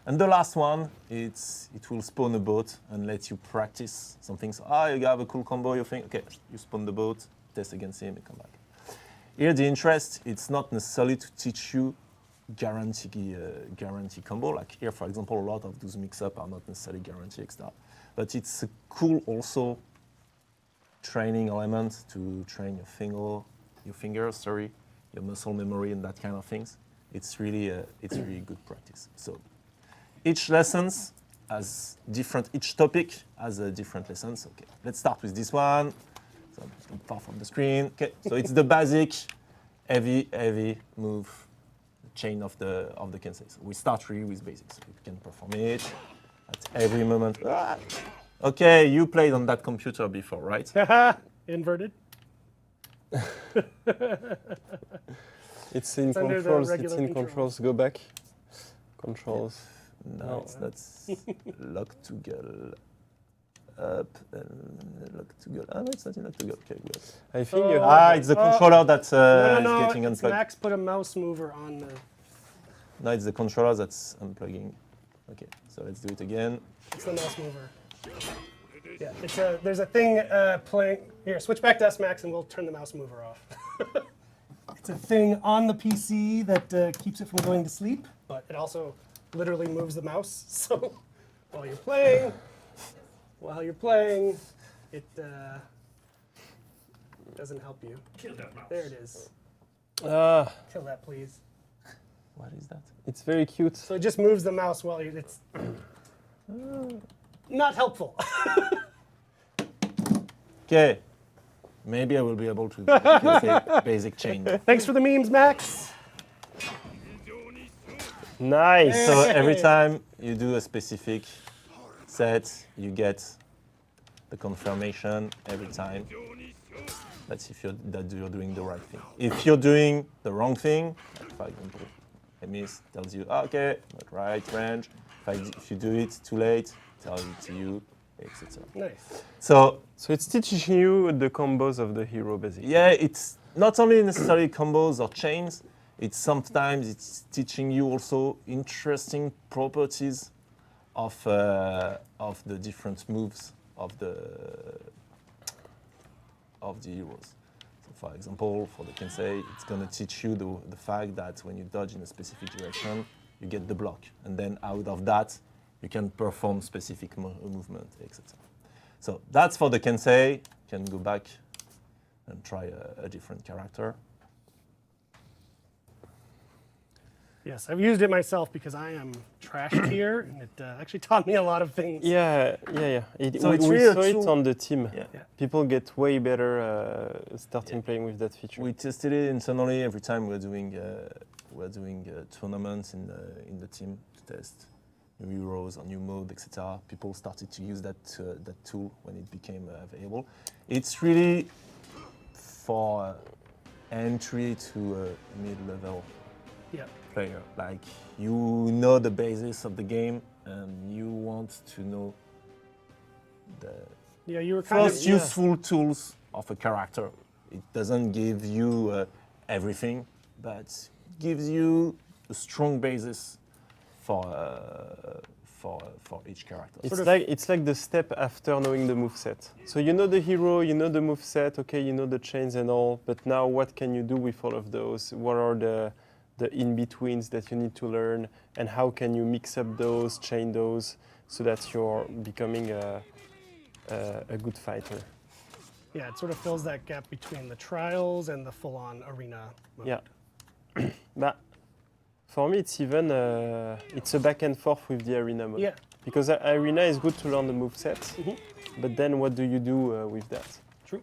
And the last one, it will spawn a boat and let you practice some things. You have a cool combo, you think, okay, you spawn the boat, test against him, and come back. Here, the interest, it's not necessarily to teach you guarantee combo. Like here, for example, a lot of those mix-up are not necessarily guarantee extra. But it's a cool also training element to train your fingers, your muscle memory and that kind of things. It's really good practice. So each lessons has different, each topic has a different lessons. Okay, let's start with this one. So I'm far from the screen. Okay, so it's the basic heavy move chain of the Kensei. So we start really with basics. You can perform it at every moment. Okay, you played on that computer before, right? Inverted. It's in under the controls. It's regular in controls. Go back. Controls. No, it's not lock to girl up and lock to girl. No, it's not in lock to girl. Okay, good. I think you Oh. have. It's the controller that No, is getting it's unplugged. Max put a mouse mover on the. No, it's the controller that's unplugging. Okay, so let's do it again. It's the mouse mover. Yeah, there's a thing playing. Here, switch back to us, Max, and we'll turn the mouse mover off. It's a thing on the PC that keeps it from going to sleep, but it also literally moves the mouse. So while you're playing, it doesn't help you. Kill that mouse. There it is. Ah, Kill that, please. What is that? it's very cute. So it just moves the mouse while it's not helpful. Okay, maybe I will be able to do the basic chain. Thanks for the memes, Max. Nice. So every time you do a specific set, you get the confirmation every time. That's if you're doing the right thing. If you're doing the wrong thing, like for example, Emis tells you, okay, not right range. If you do it too late, tells it to you, etc. Nice. So So it's teaching you the combos of the hero, basically. yeah, it's not only necessarily combos or chains. It's teaching you also interesting properties of the different moves of the heroes. So for example, for the Kensei, it's going to teach you the fact that when you dodge in a specific direction, you get the block, and then out of that, you can perform specific movement, etc. So that's for the Kensei. You can go back and try a different character. Yes, I've used it myself because I am trashed here, and it actually taught me a lot of things. Yeah. So We it's really a saw it tool. on the team. Yeah. Yeah. People get way better starting playing with that feature. We tested it internally every time we're doing tournaments in the team to test new heroes or new mode, etc. People started to use that tool when it became available. It's really for entry to a mid-level Yeah. player. Like you know the basis of the game and you want to know the Yeah, you were kind first of useful tools of a character. It doesn't give you everything, but gives you a strong basis for each character. It's like the step after knowing the moveset. So you know the hero, you know the moveset, okay, you know the chains and all, but now what can you do with all of those? What are the in-betweens that you need to learn, and how can you mix up those, chain those, so that you're becoming a good fighter? Yeah, it sort of fills that gap between the trials and the full-on arena mode. Yeah. But for me, it's even it's a back and forth with the arena mode. Yeah. Because arena is good to learn the moveset, Mhm. but then what do you do with that? True.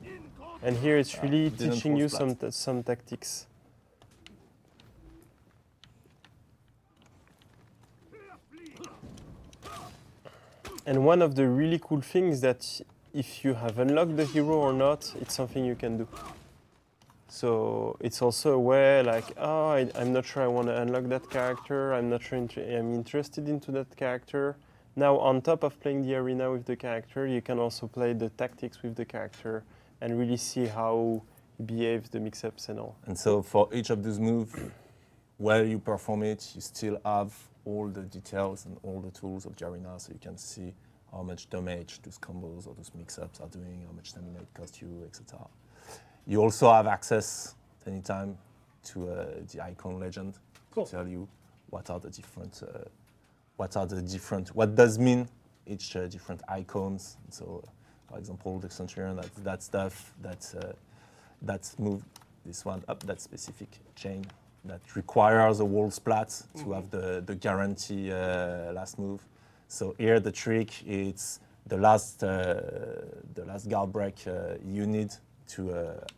And here it's really didn't teaching you fall flat. some tactics. And one of the really cool things that if you have unlocked the hero or not, it's something you can do. So it's also a way like, oh, I'm not sure I want to unlock that character. I'm not sure I'm interested into that character. Now, on top of playing the arena with the character, you can also play the tactics with the character and really see how behaves, the mix-ups and all. And so for each of those moves, where you perform it, you still have all the details and all the tools of the arena, so you can see how much damage those combos or those mix-ups are doing, how much stamina it costs you, etc. You also have access anytime to the icon legend Cool. to tell you what does mean each different icons. So, for example, the Centurion, that stuff, that's moved, this one up, that specific chain that requires a wall splat to have the guarantee last move. So here the trick is the last guard break you need to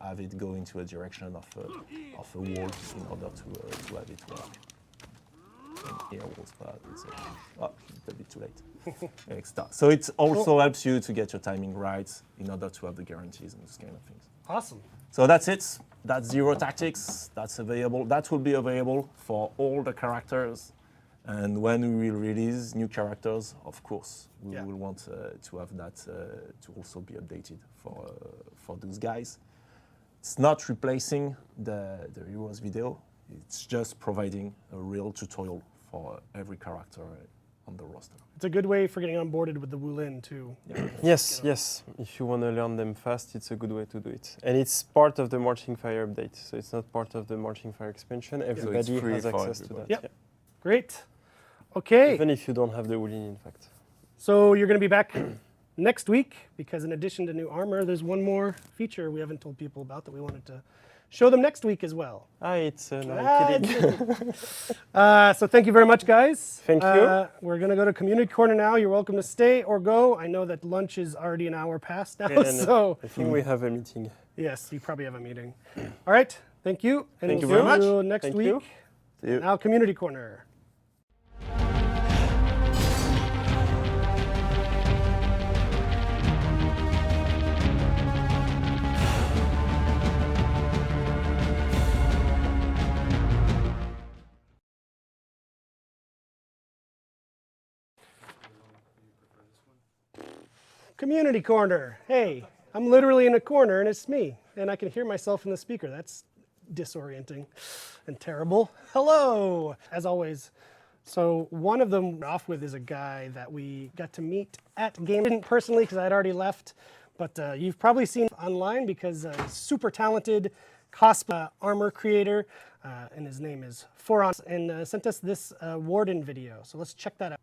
have it go into a direction of a wall in order to have it work. And here wall splat, so a bit too late. Extra. So it also helps you to get your timing right in order to have the guarantees and those kind of things. Awesome. So that's it. That's Zero Tactics. That's available. That will be available for all the characters. And when we will release new characters, of course, we will want to have that to also be updated for those guys. It's not replacing the Heroes video. It's just providing a real tutorial for every character on the roster. It's a good way for getting onboarded with the Wulin too. Yes, yes. If you want to learn them fast, it's a good way to do it. And it's part of the Marching Fire update, so it's not part of the Marching Fire expansion. Everybody free has for access to that. everybody. Yep. Great. Okay. Even if you don't have the Wulin, in fact. So you're going to be back next week because in addition to new armor, there's one more feature we haven't told people about that we wanted to show them next week as well. It's no, I'm kidding. So thank you very much, guys. Thank you. We're going to go to Community Corner now. You're welcome to stay or go. I know that lunch is already an hour past now, And so I think we have a meeting. yes, you probably have a meeting. All right. Thank you. And Thank you we'll very see much. you next Thank week. you. See you. Now Community Corner. Community Corner. Hey, I'm literally in a corner and it's me. And I can hear myself in the speaker. That's disorienting and terrible. Hello, as always. So one of them off with is a guy that we got to meet at Game. Didn't personally because I had already left, but you've probably seen online because he's super talented cosplay armor creator, and his name is Foron, and sent us this Warden video. So let's check that out.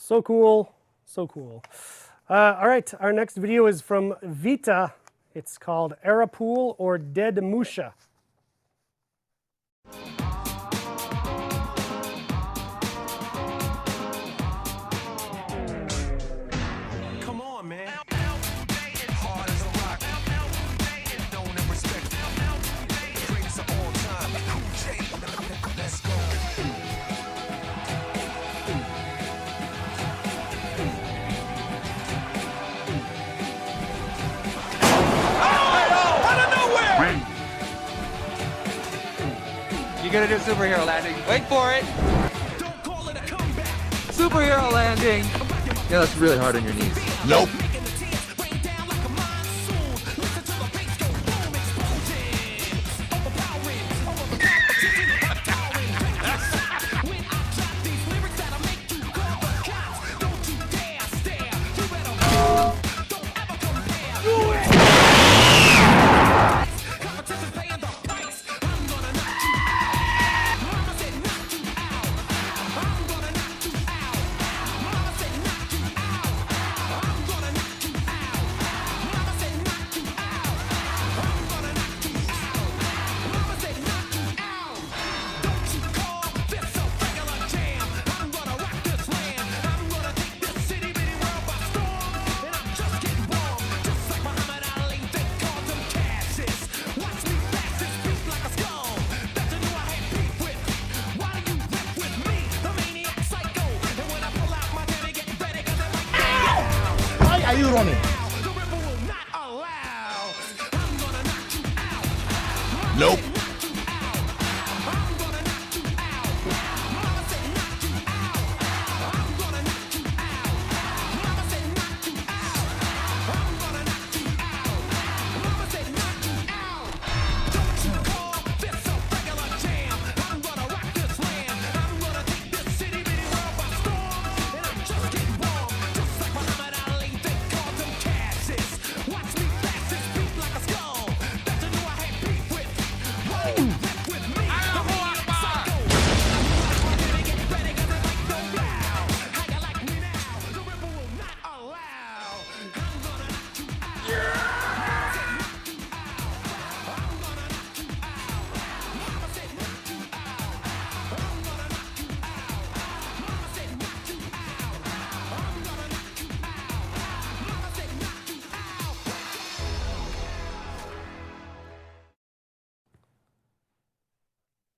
So cool, so cool. All right, our next video is from Vita. It's called Arapool or Dead Musha. You're gonna do superhero landing. Wait for it. Superhero landing. Yeah, that's really hard on your knees. Nope. Why are you running? Nope.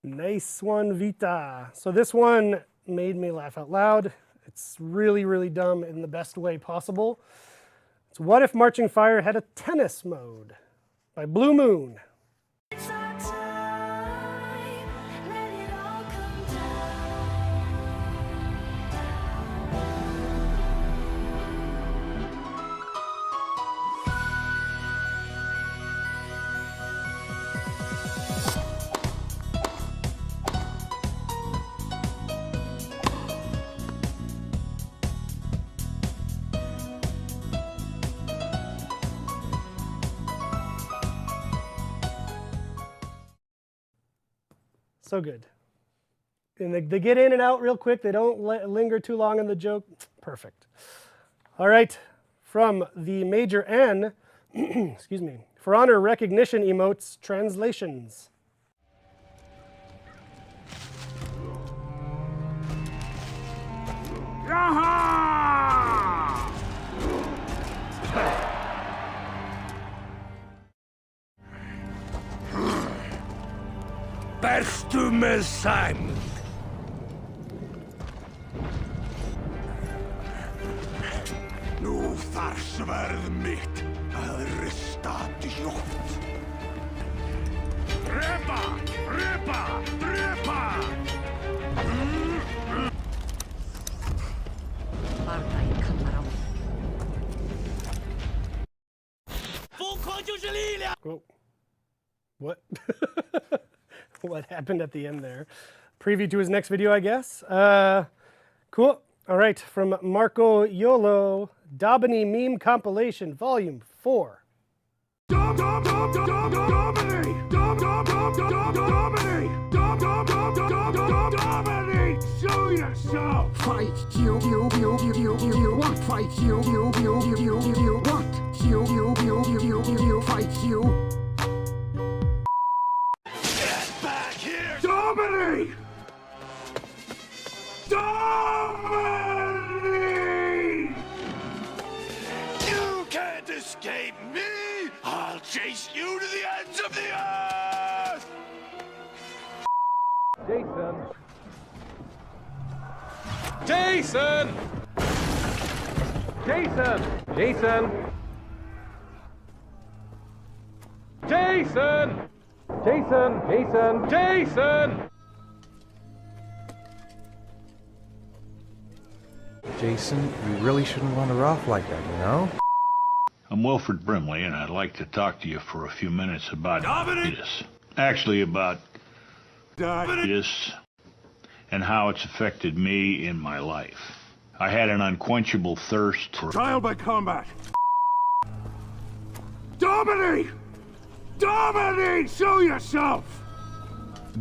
Nice one, Vita. So this one made me laugh out loud. It's really, really dumb in the best way possible. It's What If Marching Fire Had a Tennis Mode by Blue Moon. So good. And they get in and out real quick. They don't linger too long on the joke. Perfect. All right. From the Major N, excuse me, For Honor Recognition Emotes Translations. Berstu með sæmd. Nú þarf sverð mitt að rista djúpt. Drepa! Drepa! Drepa! Bardagi kallar á. Whoa. What? What happened at the end there? Preview to his next video, I guess. Cool. All right, from Marco Yolo, Dabani Meme Compilation, Volume 4. Show yourself! Fight you want fight you want fight you. Back here! Dominate! Dominate! You can't escape me! I'll chase you to the ends of the earth! Jason! Jason! Jason! Jason! Jason! Jason! Jason! Jason, you really shouldn't wander off like that, you know? I'm Wilfred Brimley, and I'd like to talk to you for a few minutes about this. Actually, about this and how it's affected me in my life. I had an unquenchable thirst for Trial by combat. Dominate! Dominate! Show yourself!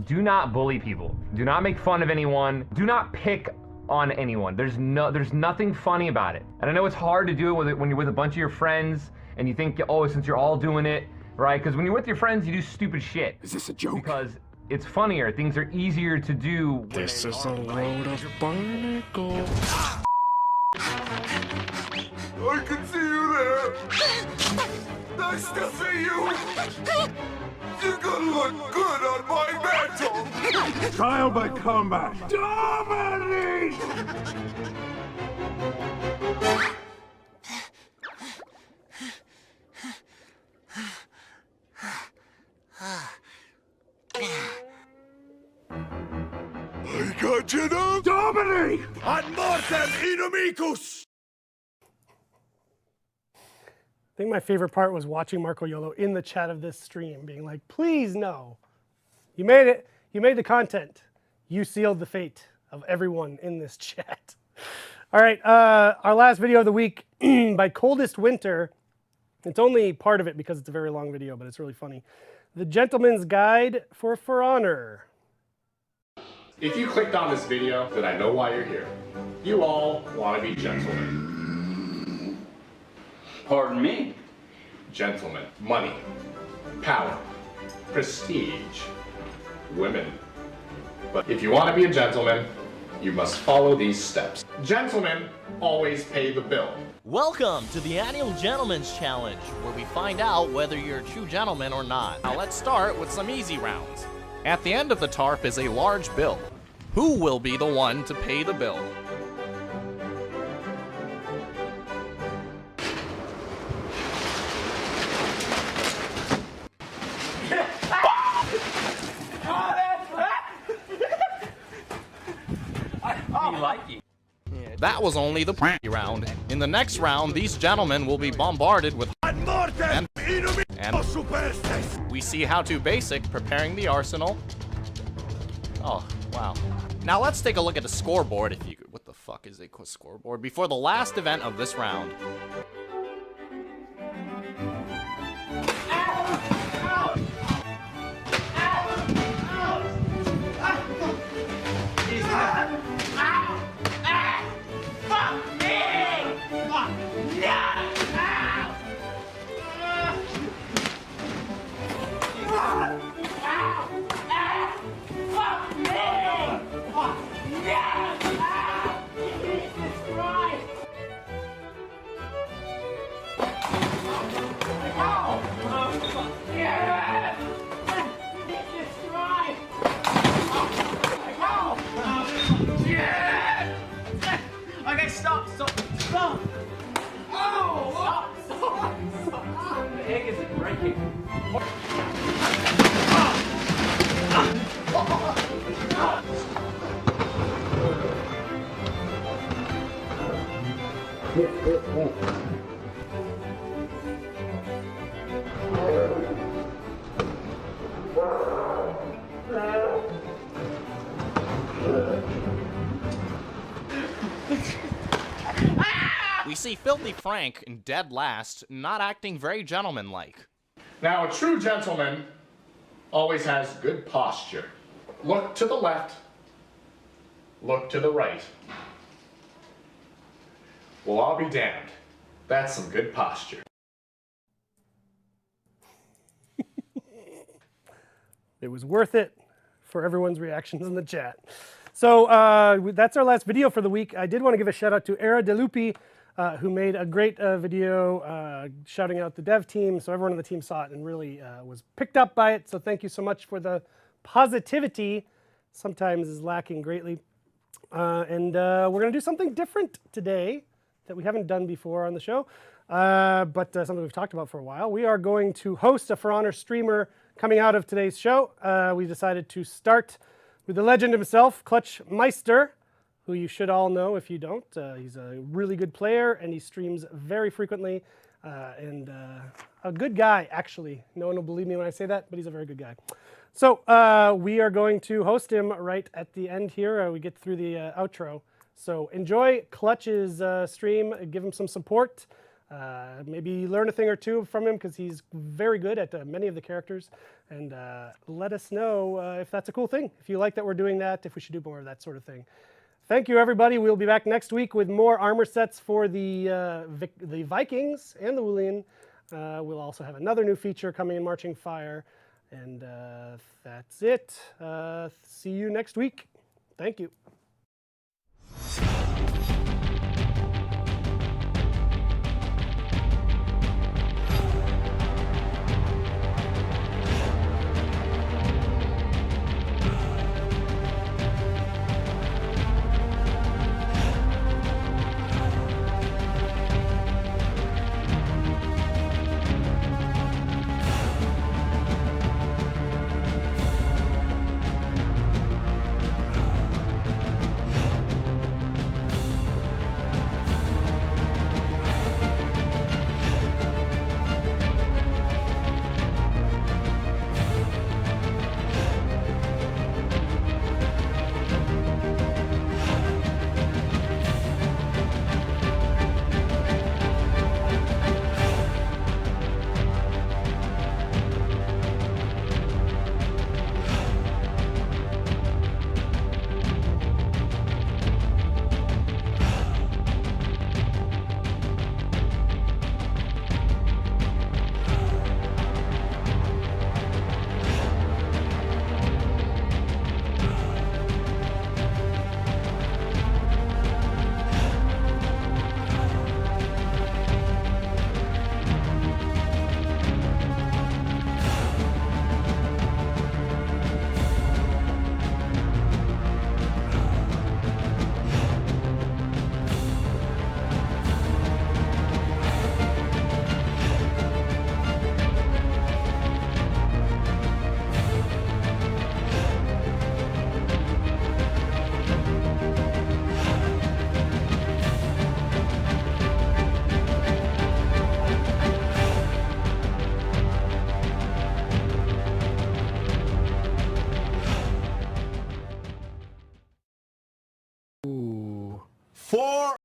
Do not bully people. Do not make fun of anyone. Do not pick on anyone. There's nothing funny about it. And I know it's hard to do it when you're with a bunch of your friends and you think, oh, since you're all doing it, right? Because when you're with your friends, you do stupid shit. Is this a joke? Because it's funnier. Things are easier to do. This is a load of barnacles. I can see you there. Nice to see you. You're gonna look good on my mantle. Trial by combat. Dominate! I got you now. Dominate! Ad mortem inimicus! I think my favorite part was watching Marco Yolo in the chat of this stream being like, please no. You made it. You made the content. You sealed the fate of everyone in this chat. All right, our last video of the week by Coldest Winter. It's only part of it because it's a very long video, but it's really funny. The Gentleman's Guide for Honor. If you clicked on this video, then I know why you're here. You all want to be gentlemen. Pardon me? Gentlemen. Money. Power. Prestige. Women. But if you want to be a gentleman, you must follow these steps. Gentlemen always pay the bill. Welcome to the annual Gentleman's Challenge, where we find out whether you're a true gentleman or not. Now let's start with some easy rounds. At the end of the tarp is a large bill. Who will be the one to pay the bill? That was only the round. In the next round, these gentlemen will be bombarded with and we see how to basic preparing the arsenal. Oh, wow. Now let's take a look at the scoreboard. If you could, what the fuck is a scoreboard? Before the last event of this round. Okay, stop! Oh! Stop! The egg isn't breaking. We see Filthy Frank in dead last, not acting very gentlemanlike. Now, a true gentleman always has good posture. Look to the left. Look to the right. Well, I'll be damned. That's some good posture. It was worth it for everyone's reactions in the chat. So that's our last video for the week. I did want to give a shout out to Era DeLupi, who made a great video shouting out the dev team. So everyone on the team saw it and really was picked up by it. So thank you so much for the positivity. Sometimes is lacking greatly. And we're going to do something different today that we haven't done before on the show, but something we've talked about for a while. We are going to host a For Honor streamer coming out of today's show. We decided to start with the legend himself, Clutch Meister, who you should all know if you don't. He's a really good player, and he streams very frequently, and a good guy, actually. No one will believe me when I say that, but he's a very good guy. So we are going to host him right at the end here. We get through the outro. So enjoy Clutch's stream. Give him some support. Maybe learn a thing or two from him, because he's very good at many of the characters. And let us know if that's a cool thing, if you like that we're doing that, if we should do more of that sort of thing. Thank you, everybody. We'll be back next week with more armor sets for the Vikings and the Wulian. We'll also have another new feature coming in Marching Fire. And that's it. See you next week. Thank you.